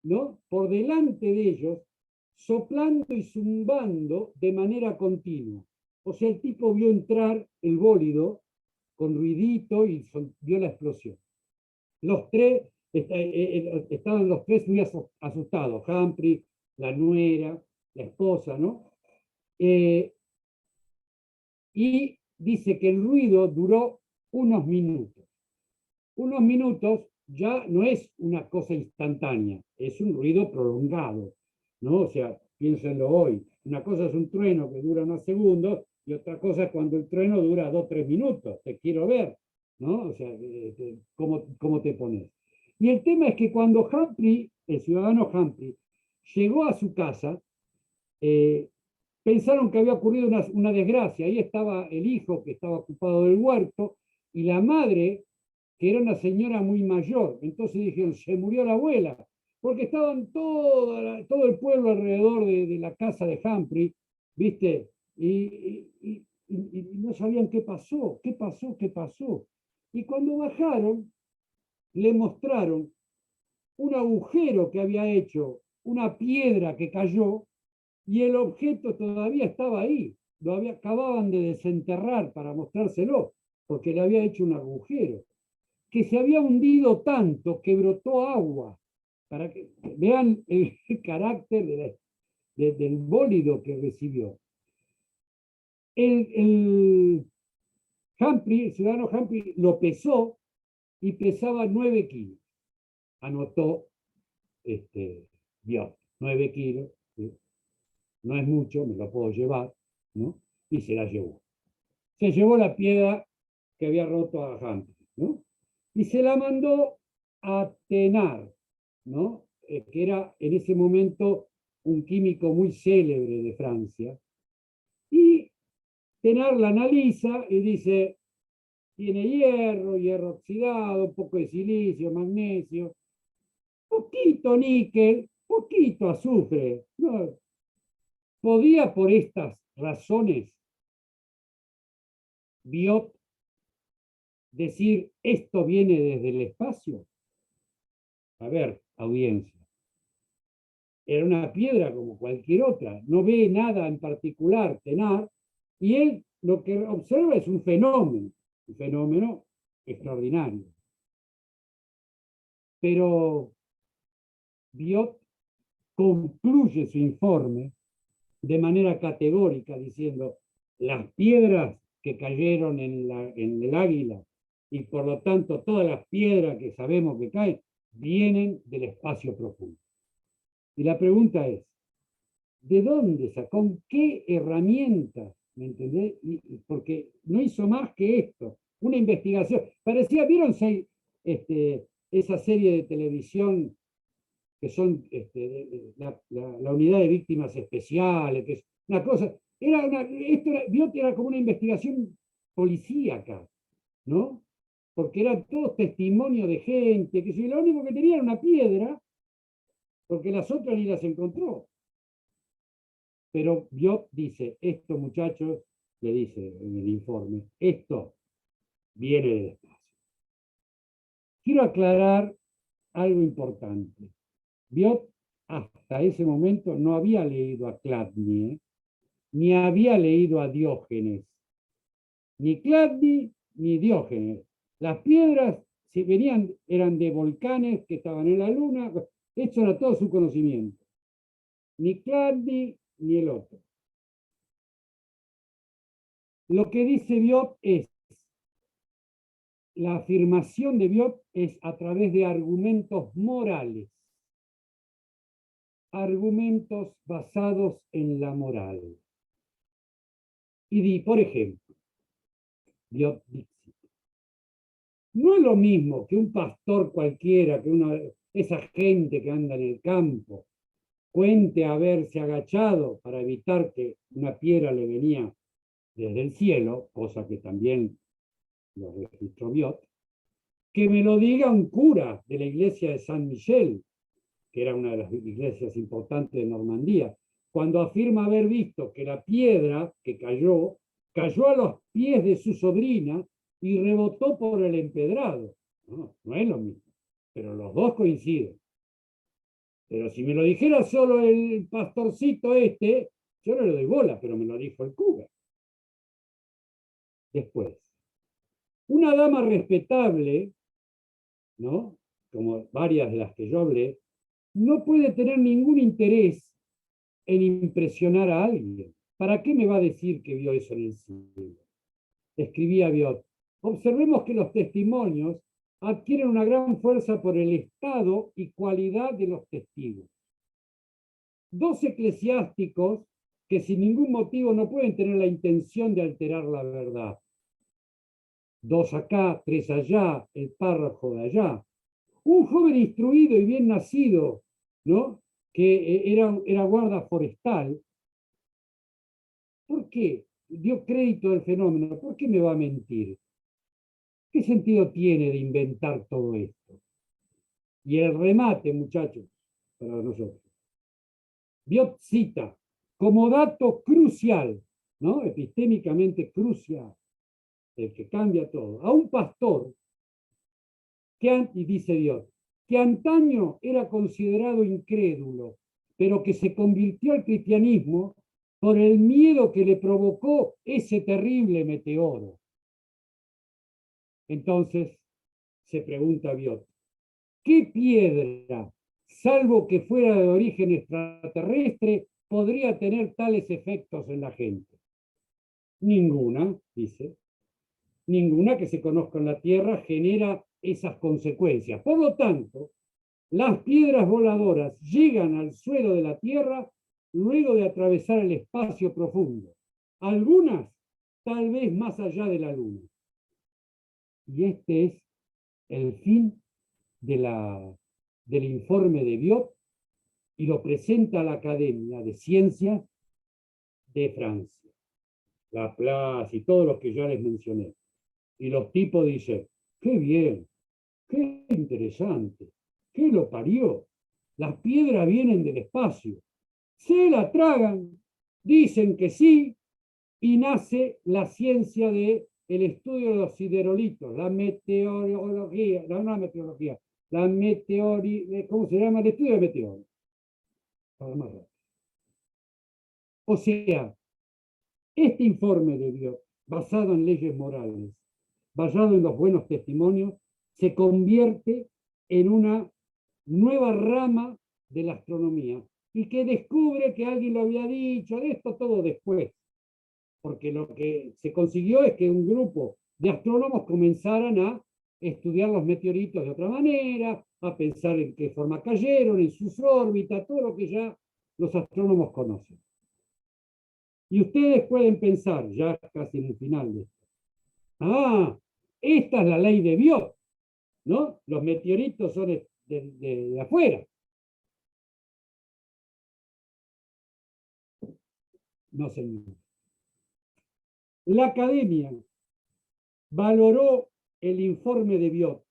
S2: ¿no?, por delante de ellos, soplando y zumbando de manera continua. O sea, el tipo vio entrar el bólido con ruidito y vio la explosión. Los tres, estaban los tres muy asustados, Humphrey, la nuera, la esposa, ¿no? Y dice que el ruido duró unos minutos. Unos minutos ya no es una cosa instantánea, es un ruido prolongado, ¿no? O sea, piénsenlo hoy. Una cosa es un trueno que dura unos segundos y otra cosa es cuando el trueno dura 2 o 3 minutos. Te quiero ver, ¿no? O sea, ¿cómo te pones? Y el tema es que cuando Humphrey, el ciudadano Humphrey, llegó a su casa, pensaron que había ocurrido una desgracia. Ahí estaba el hijo que estaba ocupado del huerto y la madre, que era una señora muy mayor. Entonces dijeron, se murió la abuela, porque estaban todo el pueblo alrededor de la casa de Humphrey, ¿viste? Y no sabían qué pasó. Y cuando bajaron, le mostraron un agujero que había hecho, una piedra que cayó, y el objeto todavía estaba ahí. Acababan de desenterrar para mostrárselo, porque le había hecho un agujero, que se había hundido tanto que brotó agua, para que vean el carácter del bólido que recibió. El ciudadano Humphrey lo pesó y pesaba 9 kilos. Anotó Dios, 9 kilos, ¿sí? No es mucho, me lo puedo llevar, ¿no? Y se la llevó. Se llevó la piedra que había roto a Humphrey, ¿no? Y se la mandó a Thénard, ¿no? Que era en ese momento un químico muy célebre de Francia. Y Thénard la analiza y dice, tiene hierro, hierro oxidado, un poco de silicio, magnesio, poquito níquel, poquito azufre. ¿No? ¿Podía por estas razones Biot decir esto viene desde el espacio? A ver, audiencia. Era una piedra como cualquier otra, no ve nada en particular, tenar, y él lo que observa es un fenómeno extraordinario. Pero Biot concluye su informe de manera categórica diciendo las piedras que cayeron en el Águila y por lo tanto todas las piedras que sabemos que caen vienen del espacio profundo. Y la pregunta es, ¿de dónde sacó? ¿Con qué herramientas? ¿Me entendés? Porque no hizo más que esto, una investigación. Parecía, ¿vieron esa serie de televisión que son la unidad de víctimas especiales, que es una cosa, era como una investigación policíaca, ¿no? Porque era todo testimonio de gente, que si lo único que tenía era una piedra, porque las otras ni las encontró. Pero Biot dice, esto muchachos, le dice en el informe, esto viene del espacio. Quiero aclarar algo importante. Biot hasta ese momento no había leído a Chladni, ni había leído a Diógenes. Ni Chladni ni Diógenes. Las piedras, si venían, eran de volcanes que estaban en la luna, esto era todo su conocimiento. Ni Chladni ni el otro. Lo que dice Biot es, la afirmación de Biot es a través de argumentos morales, argumentos basados en la moral. Y por ejemplo, Biot dice, no es lo mismo que un pastor cualquiera, que esa gente que anda en el campo, cuente haberse agachado para evitar que una piedra le venía desde el cielo, cosa que también lo registró Biot, que me lo diga un cura de la iglesia de San Michel, que era una de las iglesias importantes de Normandía, cuando afirma haber visto que la piedra que cayó a los pies de su sobrina y rebotó por el empedrado. No, no es lo mismo, pero los dos coinciden. Pero si me lo dijera solo el pastorcito yo no le doy bola, pero me lo dijo el cura. Después, una dama respetable, ¿no? Como varias de las que yo hablé, no puede tener ningún interés en impresionar a alguien. ¿Para qué me va a decir que vio eso en el cielo? Escribía Biot. Observemos que los testimonios adquieren una gran fuerza por el estado y cualidad de los testigos. Dos eclesiásticos que sin ningún motivo no pueden tener la intención de alterar la verdad. Dos acá, tres allá, el párrafo de allá. Un joven instruido y bien nacido, ¿no? Que era guarda forestal. ¿Por qué dio crédito al fenómeno? ¿Por qué me va a mentir? ¿Qué sentido tiene de inventar todo esto? Y el remate, muchachos, para nosotros. Biot cita como dato crucial, ¿no? Epistémicamente crucial, el que cambia todo, a un pastor y dice Dios, que antaño era considerado incrédulo, pero que se convirtió al cristianismo por el miedo que le provocó ese terrible meteoro. Entonces se pregunta Biot, ¿qué piedra, salvo que fuera de origen extraterrestre, podría tener tales efectos en la gente? Ninguna, dice. Ninguna que se conozca en la Tierra genera esas consecuencias. Por lo tanto, las piedras voladoras llegan al suelo de la Tierra luego de atravesar el espacio profundo. Algunas, tal vez más allá de la Luna. Y este es el fin del informe de Biot y lo presenta a la Academia de Ciencias de Francia, Laplace y todos los que ya les mencioné. Y los tipos dicen, qué bien, qué interesante, qué lo parió. Las piedras vienen del espacio. Se la tragan, dicen que sí, y nace la ciencia del estudio de los siderolitos, la meteorología, no la meteorología, ¿cómo se llama? El estudio de meteoros. O sea, este informe de Dios, basado en leyes morales, basado en los buenos testimonios, se convierte en una nueva rama de la astronomía y que descubre que alguien lo había dicho, esto todo después, porque lo que se consiguió es que un grupo de astrónomos comenzaran a estudiar los meteoritos de otra manera, a pensar en qué forma cayeron, en sus órbitas, todo lo que ya los astrónomos conocen. Y ustedes pueden pensar, ya casi en el final de esto, esta es la ley de Biot, ¿no? Los meteoritos son de afuera. No, señor. La academia valoró el informe de Biot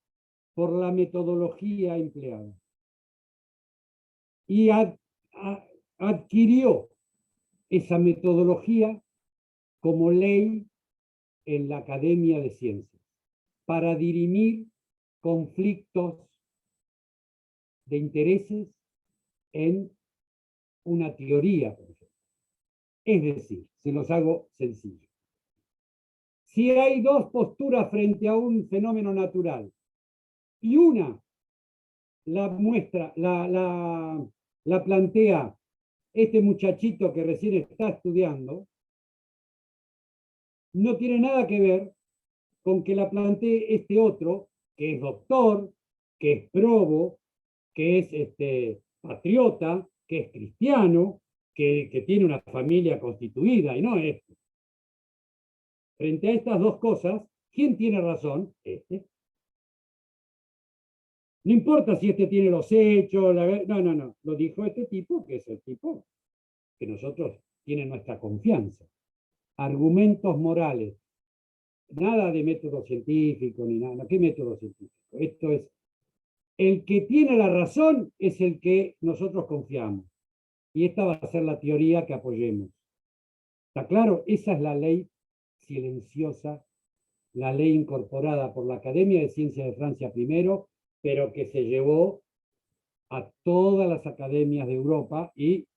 S2: por la metodología empleada y adquirió esa metodología como ley en la Academia de Ciencias para dirimir conflictos de intereses en una teoría, por ejemplo. Es decir, se los hago sencillo. Si hay dos posturas frente a un fenómeno natural y una la muestra, la plantea este muchachito que recién está estudiando, no tiene nada que ver con que la plantee este otro, que es doctor, que es probo, que es patriota, que es cristiano, que tiene una familia constituida, y no esto. Frente a estas dos cosas, ¿quién tiene razón? Este. No importa si este tiene los hechos, no, lo dijo este tipo, que es el tipo que nosotros tiene nuestra confianza. Argumentos morales, nada de método científico ni nada. ¿Qué método científico? Esto es, el que tiene la razón es el que nosotros confiamos. Y esta va a ser la teoría que apoyemos. ¿Está claro? Esa es la ley silenciosa, la ley incorporada por la Academia de Ciencias de Francia primero, pero que se llevó a todas las academias de Europa y,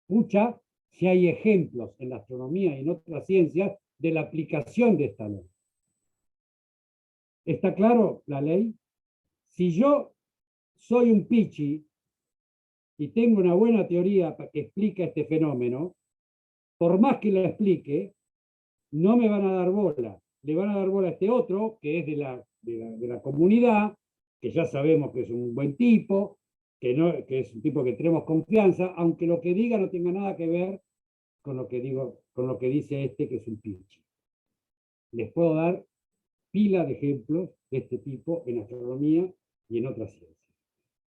S2: pucha, si hay ejemplos en la astronomía y en otras ciencias de la aplicación de esta ley. ¿Está claro la ley? Si yo soy un pichi y tengo una buena teoría que explica este fenómeno, por más que la explique, no me van a dar bola. Le van a dar bola a este otro, que es de la comunidad, que ya sabemos que es un buen tipo, que es un tipo que tenemos confianza, aunque lo que diga no tenga nada que ver con lo que dice este, que es un pichi. Les puedo dar pila de ejemplos de este tipo en astronomía y en otras ciencias.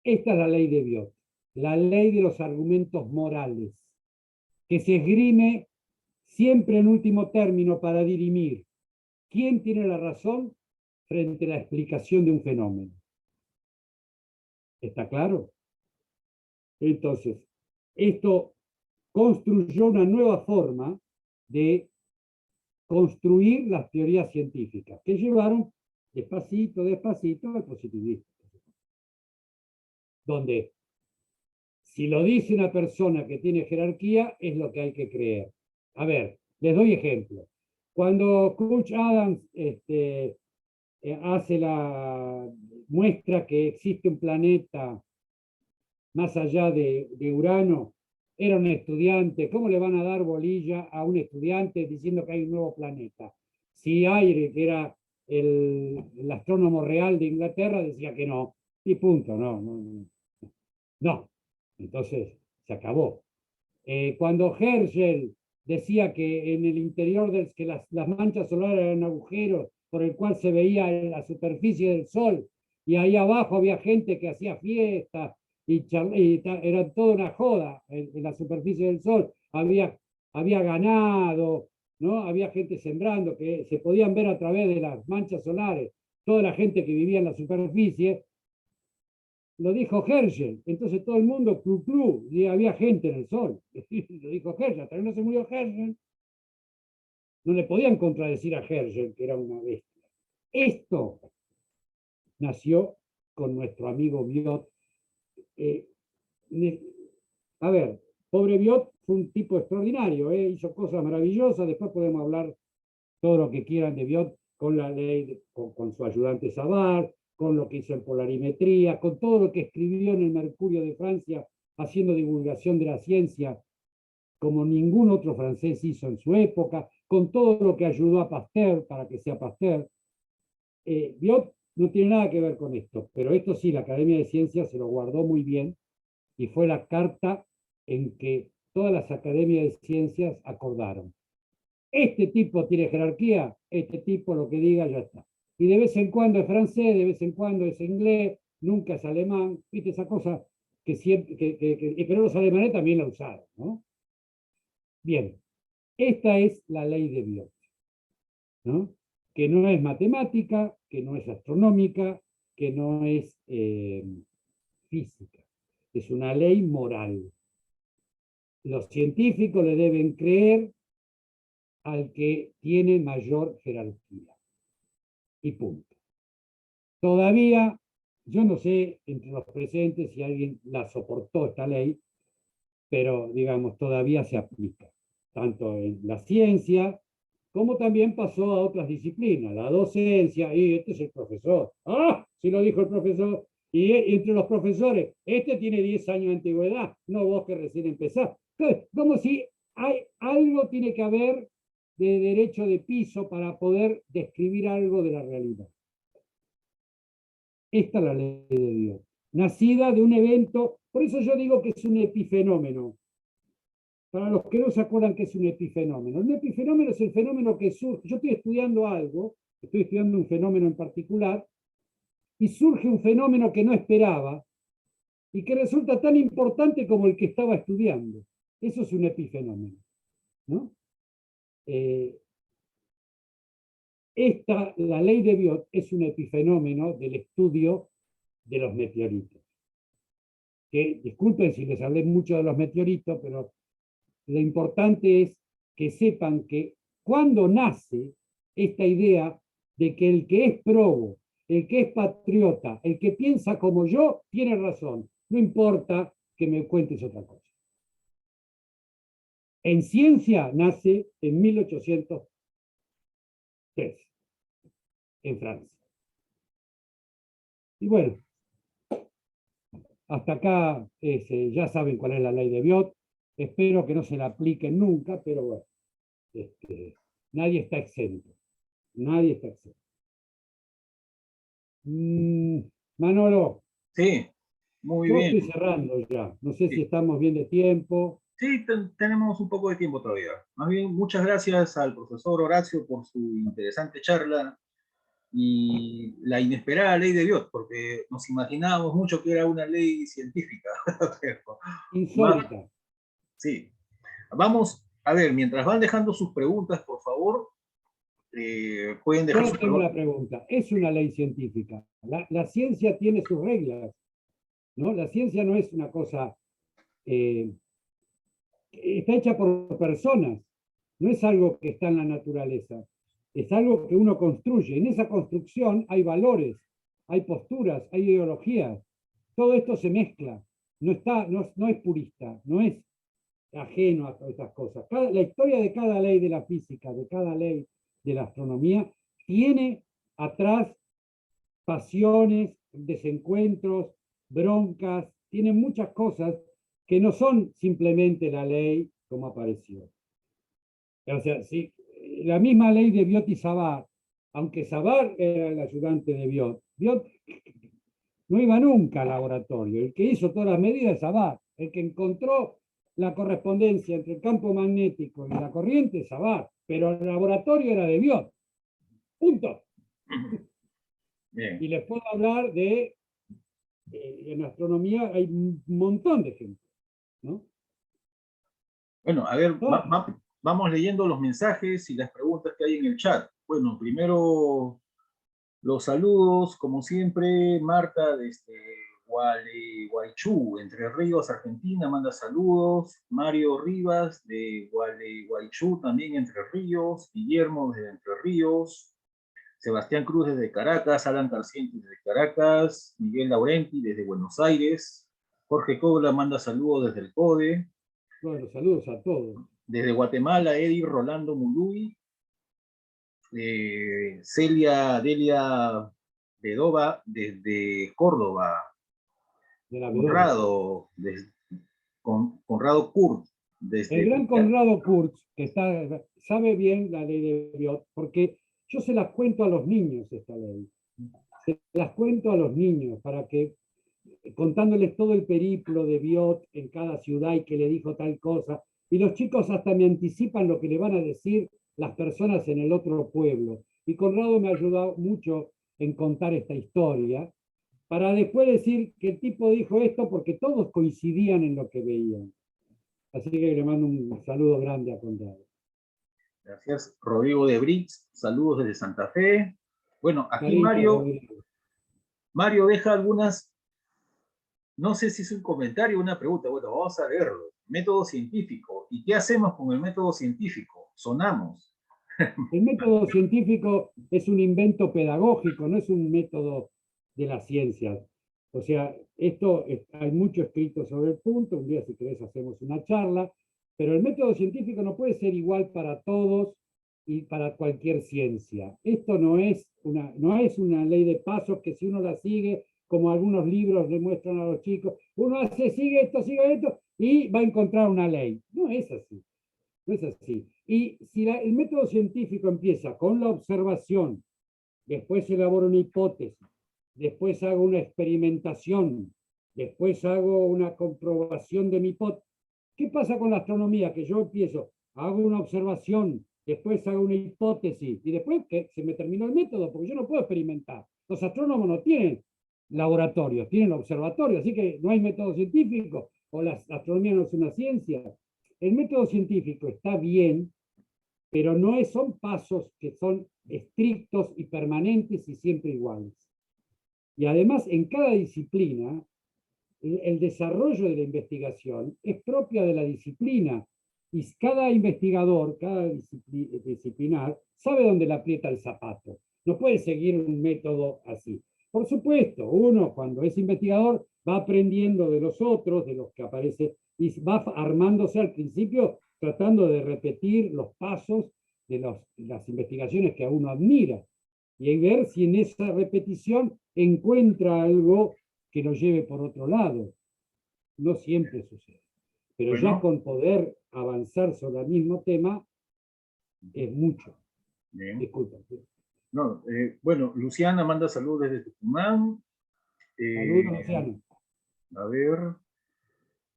S2: Esta es la ley de Biot, la ley de los argumentos morales, que se esgrime siempre en último término para dirimir quién tiene la razón frente a la explicación de un fenómeno. ¿Está claro? Entonces, esto construyó una nueva forma de construir las teorías científicas, que llevaron despacito al positivismo. Donde, si lo dice una persona que tiene jerarquía, es lo que hay que creer. A ver, les doy ejemplo. Cuando Coach Adams hace muestra que existe un planeta más allá de Urano, era un estudiante, ¿cómo le van a dar bolilla a un estudiante diciendo que hay un nuevo planeta? Si Aire, que era el astrónomo real de Inglaterra, decía que no, y punto, no. Entonces, se acabó. Cuando Herschel decía que en el interior que las manchas solares eran agujeros por el cual se veía la superficie del Sol, y ahí abajo había gente que hacía fiestas, era toda una joda en la superficie del Sol, había ganado, ¿no? Había gente sembrando, que se podían ver a través de las manchas solares, toda la gente que vivía en la superficie. Lo dijo Herschel, entonces todo el mundo, clu, clu, y había gente en el sol. Lo dijo Herschel, hasta que no se murió Herschel, no le podían contradecir a Herschel, que era una bestia. Esto nació con nuestro amigo Biot. Eh, a ver, pobre Biot fue un tipo extraordinario, hizo cosas maravillosas, después podemos hablar todo lo que quieran de Biot con la ley, con su ayudante Savart, con lo que hizo en polarimetría, con todo lo que escribió en el Mercurio de Francia, haciendo divulgación de la ciencia, como ningún otro francés hizo en su época, con todo lo que ayudó a Pasteur para que sea Pasteur. Biot no tiene nada que ver con esto, pero esto sí, la Academia de Ciencias se lo guardó muy bien y fue la carta en que todas las academias de ciencias acordaron. Este tipo tiene jerarquía, este tipo lo que diga ya está. Y de vez en cuando es francés, de vez en cuando es inglés, nunca es alemán, viste esa cosa que siempre, pero los alemanes también la usaron, ¿no? Bien, esta es la ley de Biot, ¿no? Que no es matemática, que no es astronómica, que no es física, es una ley moral. Los científicos le deben creer al que tiene mayor jerarquía. Y punto. Todavía, yo no sé entre los presentes si alguien la soportó esta ley, pero digamos, todavía se aplica, tanto en la ciencia como también pasó a otras disciplinas, la docencia, y este es el profesor. ¡Ah! Si lo dijo el profesor. Y entre los profesores, este tiene 10 años de antigüedad, no vos que recién empezás. Entonces, como si hay algo tiene que haber de derecho de piso para poder describir algo de la realidad. Esta es la ley de Dios, nacida de un evento, por eso yo digo que es un epifenómeno. Para los que no se acuerdan que es un epifenómeno. Un epifenómeno es el fenómeno que surge. Yo estoy estudiando algo, estoy estudiando un fenómeno en particular, y surge un fenómeno que no esperaba y que resulta tan importante como el que estaba estudiando. Eso es un epifenómeno, ¿no? La ley de Biot es un epifenómeno del estudio de los meteoritos. Que, disculpen si les hablé mucho de los meteoritos, pero lo importante es que sepan que cuando nace esta idea de que el que es probo, el que es patriota, el que piensa como yo, tiene razón, no importa que me cuentes otra cosa. En ciencia nace en 1803, en Francia. Y bueno, hasta acá ya saben cuál es la ley de Biot. Espero que no se la apliquen nunca, pero bueno, nadie está exento. Nadie está exento. Manolo,
S1: Sí, muy
S2: yo
S1: bien.
S2: estoy cerrando ya. No sé si
S1: Sí,
S2: estamos bien de tiempo.
S1: sí, tenemos un poco de tiempo todavía. Más bien, muchas gracias al profesor Horacio por su interesante charla y la inesperada ley de Biot, porque nos imaginábamos mucho que era una ley científica. Pero
S2: Insólita.
S1: sí. Vamos, a ver, mientras van dejando sus preguntas, por favor, pueden dejar
S2: Yo
S1: sus
S2: tengo la
S1: preguntas.
S2: pregunta. Es una ley científica. La ciencia tiene sus reglas, ¿no? La ciencia no es una cosa... está hecha por personas. No es algo que está en la naturaleza. Es algo que uno construye. En esa construcción hay valores, hay posturas, hay ideologías. Todo esto se mezcla. No es purista, no es ajeno a todas estas cosas. La historia de cada ley de la física, de cada ley de la astronomía, tiene atrás pasiones, desencuentros, broncas, tiene muchas cosas que no son simplemente la ley como apareció. O sea, si la misma ley de Biot y Savart, aunque Savart era el ayudante de Biot, Biot no iba nunca al laboratorio. El que hizo todas las medidas es Savart. El que encontró la correspondencia entre el campo magnético y la corriente es Savart. Pero el laboratorio era de Biot. Punto.
S1: Bien.
S2: Y les puedo hablar de, en astronomía hay un montón de ejemplos, ¿no?
S1: Bueno, a ver,
S2: Todas,
S1: vamos leyendo los mensajes y las preguntas que hay en el chat. Bueno, primero los saludos, como siempre, Marta desde Gualeguaychú, Entre Ríos, Argentina, manda saludos. Mario Rivas de Gualeguaychú, también Entre Ríos. Guillermo desde Entre Ríos. Sebastián Cruz desde Caracas. Alan Carcienti desde Caracas. Miguel Laurenti desde Buenos Aires. Jorge Cobla manda saludos desde el CODE.
S2: Bueno, saludos a todos.
S1: Desde Guatemala, Eddie Rolando Muluy. Celia Delia Bedova desde Córdoba.
S2: De la
S1: Conrado, Conrado Kurz desde
S2: el gran Conrado Kurz, que sabe bien la ley de Biot, porque yo se las cuento a los niños esta ley. Se las cuento a los niños para que, contándoles todo el periplo de Biot en cada ciudad y que le dijo tal cosa, y los chicos hasta me anticipan lo que le van a decir las personas en el otro pueblo. Y Conrado me ha ayudado mucho en contar esta historia, para después decir que el tipo dijo esto porque todos coincidían en lo que veían. Así que le mando un saludo grande a Conrado.
S1: Gracias. Rodrigo de Brix, saludos desde Santa Fe. Bueno, aquí
S2: Cariño,
S1: Mario deja algunas, no sé si es un comentario o una pregunta. Bueno, vamos a leerlo. Método científico. ¿Y qué hacemos con el método científico? Sonamos.
S2: El método científico es un invento pedagógico, no es un método de las ciencias. O sea, hay mucho escrito sobre el punto, un día si querés hacemos una charla, pero el método científico no puede ser igual para todos y para cualquier ciencia. Esto no es una ley de pasos que si uno la sigue, como algunos libros le muestran a los chicos, uno sigue esto, y va a encontrar una ley. No es así. No es así. Y si el método científico empieza con la observación, después elaboro una hipótesis, después hago una experimentación, después hago una comprobación de mi hipótesis. ¿Qué pasa con la astronomía? Que yo empiezo, hago una observación, después hago una hipótesis, y después que se me terminó el método, porque yo no puedo experimentar. Los astrónomos no tienen laboratorios, tienen observatorios, así que no hay método científico, o la astronomía no es una ciencia. El método científico está bien, pero no son pasos que son estrictos y permanentes y siempre iguales. Y además, en cada disciplina, el desarrollo de la investigación es propia de la disciplina. Y cada investigador, cada disciplinar, sabe dónde le aprieta el zapato. No puede seguir un método así. Por supuesto, uno cuando es investigador va aprendiendo de los otros, de los que aparecen, y va armándose al principio tratando de repetir los pasos de las investigaciones que a uno admira. Y ver si en esa repetición encuentra algo que lo lleve por otro lado. No siempre sucede. Pero bueno, ya con poder avanzar sobre el mismo tema es mucho.
S1: Bien.
S2: Disculpa.
S1: No, bueno, Luciana manda saludos desde Tucumán.
S2: Saludos, Luciana.
S1: A ver.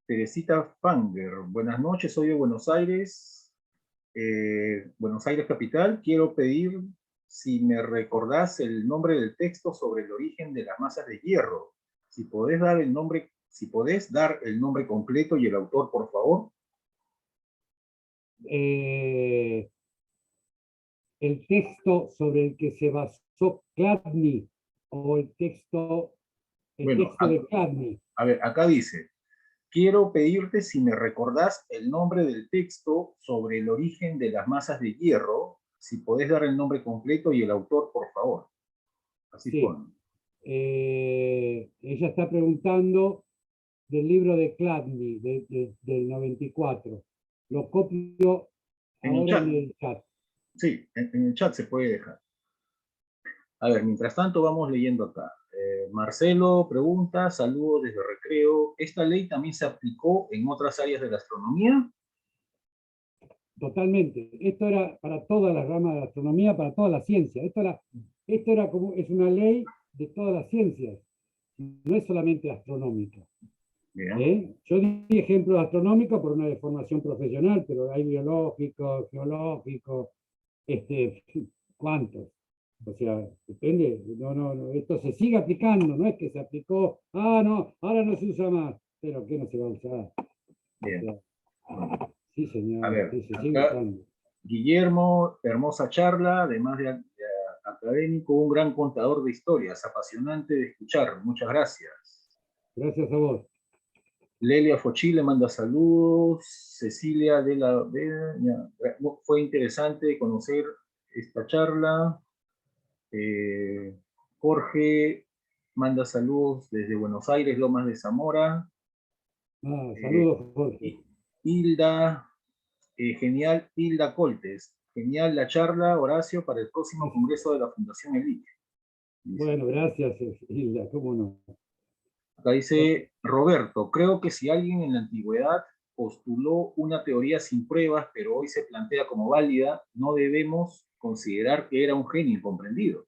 S1: Teresita Fanger, buenas noches, soy de Buenos Aires. Buenos Aires capital. Quiero pedir si me recordás el nombre del texto sobre el origen de las masas de hierro. Si podés dar el nombre completo y el autor, por favor.
S2: El texto sobre el que se basó Chladni, o el texto de Chladni.
S1: A ver, acá dice, quiero pedirte si me recordás el nombre del texto sobre el origen de las masas de hierro, si podés dar el nombre completo y el autor, por favor. Así
S2: sí.
S1: pone.
S2: Ella está preguntando del libro de Chladni, del 94. Lo copio ahora en el chat.
S1: Sí, en el chat se puede dejar. A ver, mientras tanto vamos leyendo acá. Marcelo pregunta, saludos desde Recreo. ¿Esta ley también se aplicó en otras áreas de la astronomía?
S2: Totalmente. Esto era para todas las ramas de la astronomía, para toda la ciencia. Esto era como, es una ley de todas las ciencias. No es solamente astronómica. Yo di ejemplos astronómicos por una deformación profesional, pero hay biológicos, geológicos, ¿cuántos? O sea, depende, no, esto se sigue aplicando, no es que se aplicó, no, ahora no se usa más, pero ¿qué no se va a usar?
S1: Bien.
S2: O sea, Sí,
S1: A
S2: señor,
S1: ver,
S2: sí, se sigue
S1: acá
S2: usando.
S1: Guillermo, hermosa charla, además de académico, un gran contador de historias, apasionante de escuchar. Muchas gracias.
S2: Gracias a vos.
S1: Lelia Fochí le manda saludos. Cecilia de la Vega, fue interesante conocer esta charla. Jorge manda saludos desde Buenos Aires, Lomas de Zamora.
S2: Saludos, Jorge.
S1: Hilda, genial, Hilda Coltes. Genial la charla, Horacio, para el próximo congreso de la Fundación Elite.
S2: Bueno, gracias, Hilda, cómo no.
S1: Acá dice Roberto, creo que si alguien en la antigüedad postuló una teoría sin pruebas, pero hoy se plantea como válida, no debemos considerar que era un genio incomprendido.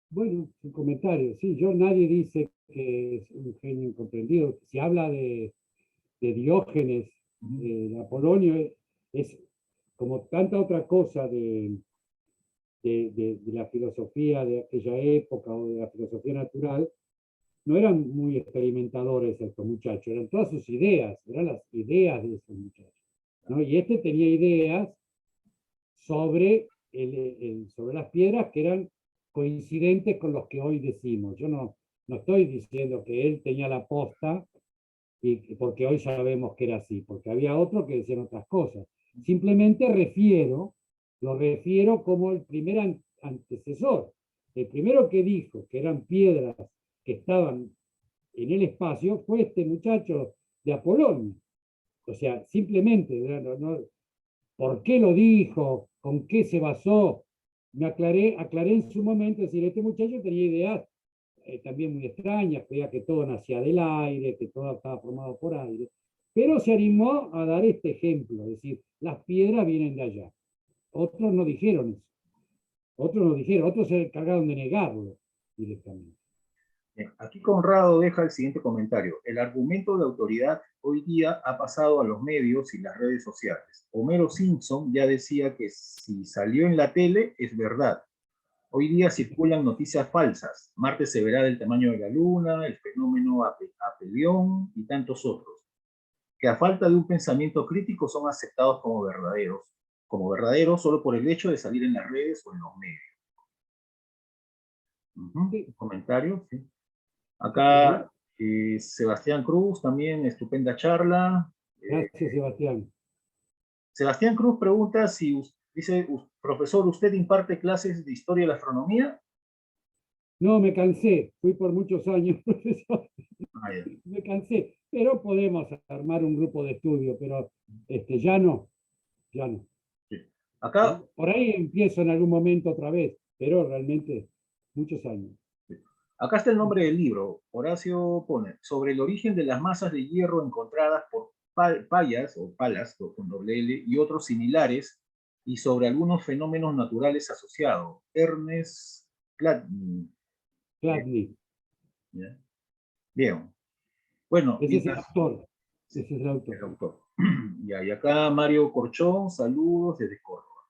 S2: Bueno, un comentario. Sí, nadie dice que es un genio incomprendido. Se habla de Diógenes, de Apolonio, es como tanta otra cosa de la filosofía de aquella época o de la filosofía natural. No eran muy experimentadores estos muchachos, eran todas sus ideas, eran las ideas de esos muchachos, ¿no? Y este tenía ideas sobre, sobre las piedras que eran coincidentes con los que hoy decimos. Yo no estoy diciendo que él tenía la posta, porque hoy sabemos que era así, porque había otros que decían otras cosas. Simplemente lo refiero como el primer antecesor. El primero que dijo que eran piedras que estaban en el espacio fue este muchacho de Apolonio. O sea, simplemente, ¿por qué lo dijo? ¿Con qué se basó? Aclaré en su momento, es decir, este muchacho tenía ideas también muy extrañas, creía que todo nacía del aire, que todo estaba formado por aire, pero se animó a dar este ejemplo, es decir, las piedras vienen de allá. Otros no dijeron eso, otros se encargaron de negarlo directamente.
S1: Bien, aquí Conrado deja el siguiente comentario. El argumento de autoridad hoy día ha pasado a los medios y las redes sociales. Homero Simpson ya decía que si salió en la tele es verdad. Hoy día circulan noticias falsas. Marte se verá del tamaño de la Luna, el fenómeno Apelión y tantos otros, que a falta de un pensamiento crítico son aceptados como verdaderos solo por el hecho de salir en las redes o en los medios.
S2: Sí.
S1: ¿Comentario? Sí. Acá Sebastián Cruz, también estupenda charla.
S2: Gracias, Sebastián.
S1: Sebastián Cruz pregunta si, dice, profesor, ¿usted imparte clases de historia de la astronomía?
S2: No, me cansé, fui por muchos años profesor,
S1: Ah, ya.
S2: me cansé, pero podemos armar un grupo de estudio, pero ya no, ya no.
S1: Sí. Acá,
S2: Por ahí empiezo en algún momento otra vez, pero realmente muchos años.
S1: acá está el nombre del libro. Horacio pone, sobre el origen de las masas de hierro encontradas por Payas, o Palas, con doble L, y otros similares, y sobre algunos fenómenos naturales asociados. Ernest Chladni.
S2: Chladni,
S1: ¿Ya? Bien. Bueno,
S2: ese es el
S1: mientras...
S2: autor,
S1: Sí,
S2: ese es el autor.
S1: el autor. Ya, y acá Mario Corchón, saludos desde Córdoba.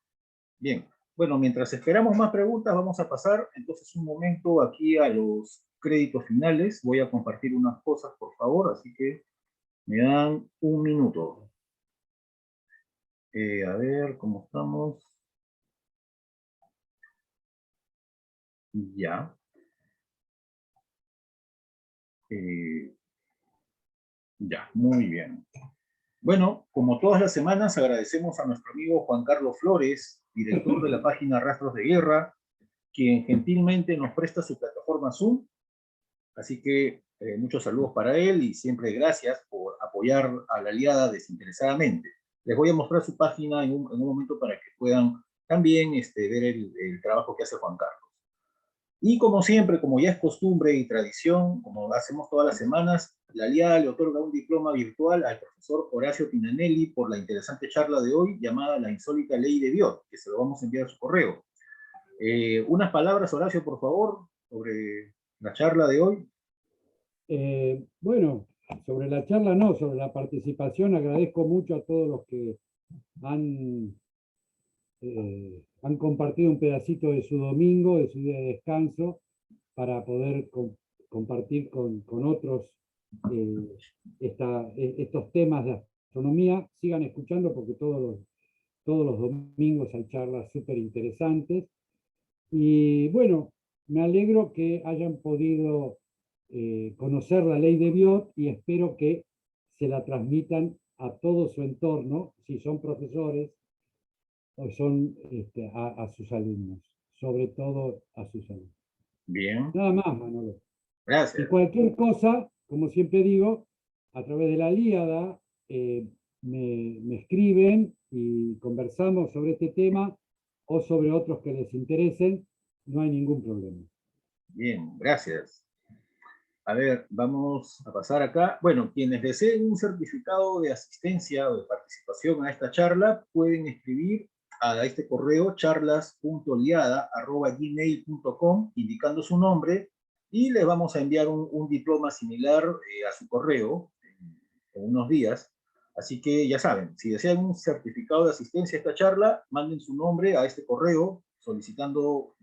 S1: Bien, bueno, mientras esperamos más preguntas, vamos a pasar entonces un momento aquí a los créditos finales. Voy a compartir unas cosas, por favor, así que me dan un minuto. A ver, ¿cómo estamos? Ya. Eh, ya, muy bien. Bueno, como todas las semanas, agradecemos a nuestro amigo Juan Carlos Flores, director de la página Rastros de Guerra, quien gentilmente nos presta su plataforma Zoom. Así que muchos saludos para él y siempre gracias por apoyar a la aliada desinteresadamente. Les voy a mostrar su página en un momento para que puedan también ver el trabajo que hace Juan Carlos. Y como siempre, como ya es costumbre y tradición, como hacemos todas las semanas, la aliada le otorga un diploma virtual al profesor Horacio Pinanelli por la interesante charla de hoy llamada La insólita ley de Biot, que se lo vamos a enviar a su correo. Unas palabras, Horacio, por favor, sobre la charla de hoy.
S2: Bueno, sobre la charla no, sobre la participación, agradezco mucho a todos los que han compartido un pedacito de su domingo, de su día de descanso, para poder compartir con otros estos temas de astronomía. Sigan escuchando porque todos los domingos hay charlas súper interesantes. Y bueno, me alegro que hayan podido conocer la ley de Biot y espero que se la transmitan a todo su entorno, si son profesores o son a sus alumnos, sobre todo a sus alumnos.
S1: Bien.
S2: Nada más, Manolo.
S1: Gracias.
S2: Y cualquier cosa, como siempre digo, a través de la Ilíada, me escriben y conversamos sobre este tema o sobre otros que les interesen, no hay ningún problema.
S1: Bien, gracias. A ver, vamos a pasar acá. Bueno, quienes deseen un certificado de asistencia o de participación a esta charla, pueden escribir a este correo charlas.liada@gmail.com indicando su nombre y les vamos a enviar un diploma similar a su correo en unos días. Así que ya saben, si desean un certificado de asistencia a esta charla, manden su nombre a este correo solicitándolo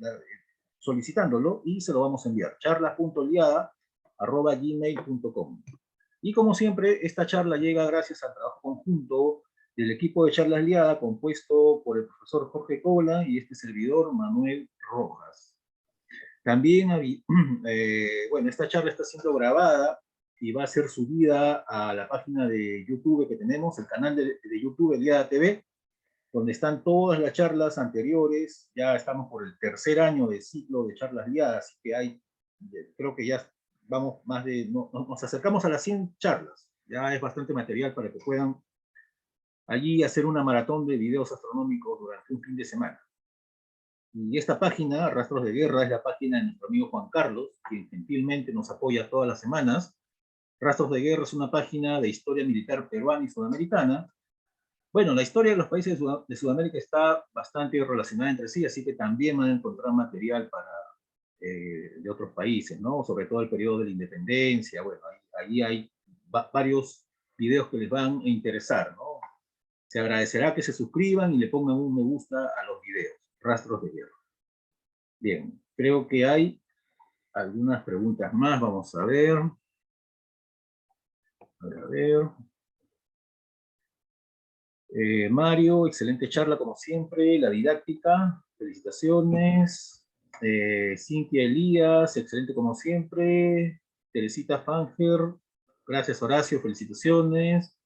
S1: y se lo vamos a enviar. charlas.liada@gmail.com. Y como siempre, esta charla llega gracias al trabajo conjunto del equipo de Charlas Liada, compuesto por el profesor Jorge Cola y este servidor Manuel Rojas. También, bueno, esta charla está siendo grabada y va a ser subida a la página de YouTube que tenemos, el canal de YouTube Liada TV, donde están todas las charlas anteriores. Ya estamos por el tercer año de ciclo de Charlas Liadas, así que creo que ya vamos nos acercamos a las 100 charlas. Ya es bastante material para que puedan allí hacer una maratón de videos astronómicos durante un fin de semana. Y esta página, Rastros de Guerra, es la página de nuestro amigo Juan Carlos, quien gentilmente nos apoya todas las semanas. Rastros de Guerra es una página de historia militar peruana y sudamericana. Bueno, la historia de los países de Sudamérica está bastante relacionada entre sí, así que también van a encontrar material de otros países, ¿no? Sobre todo el periodo de la independencia. Bueno, ahí hay varios videos que les van a interesar, ¿no? Se agradecerá que se suscriban y le pongan un me gusta a los videos. Rastros de Guerra. Bien, creo que hay algunas preguntas más. Vamos a ver. A ver. Mario, excelente charla como siempre, la didáctica, felicitaciones. Cintia Elías, excelente como siempre. Teresita Fanger, gracias Horacio, felicitaciones.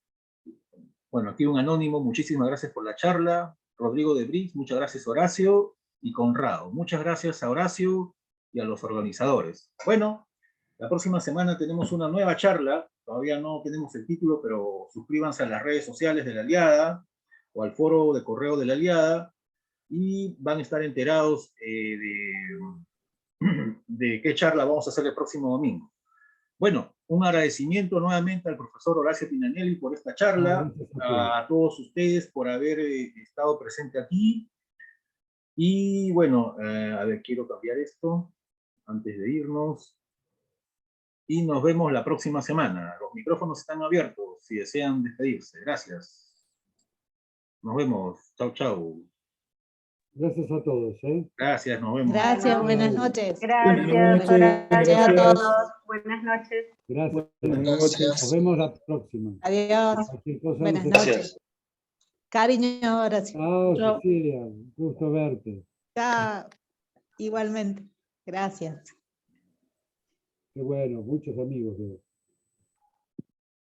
S1: Bueno, aquí un anónimo, muchísimas gracias por la charla. Rodrigo de Brix, muchas gracias Horacio. Y Conrado, muchas gracias a Horacio y a los organizadores. Bueno, la próxima semana tenemos una nueva charla. Todavía no tenemos el título, pero suscríbanse a las redes sociales de la Aliada o al foro de correo de la Aliada y van a estar enterados de qué charla vamos a hacer el próximo domingo. Bueno, un agradecimiento nuevamente al profesor Horacio Pinanelli por esta charla, a todos ustedes por haber estado presente aquí. Y bueno, a ver, quiero cambiar esto antes de irnos. Y nos vemos la próxima semana. Los micrófonos están abiertos si desean despedirse. Gracias. Nos vemos. Chau, chau.
S2: Gracias a todos.
S1: Gracias, nos vemos.
S3: Gracias, buenas noches.
S4: Gracias,
S3: Horacio, a todos.
S4: Buenas noches.
S2: Gracias.
S5: Buenas noches.
S2: Nos vemos la próxima.
S3: Adiós. Buenas noches. Cariño, Horacio.
S2: Chao, Cecilia. Gusto verte.
S3: Chao. Igualmente. Gracias.
S2: Qué bueno, muchos amigos.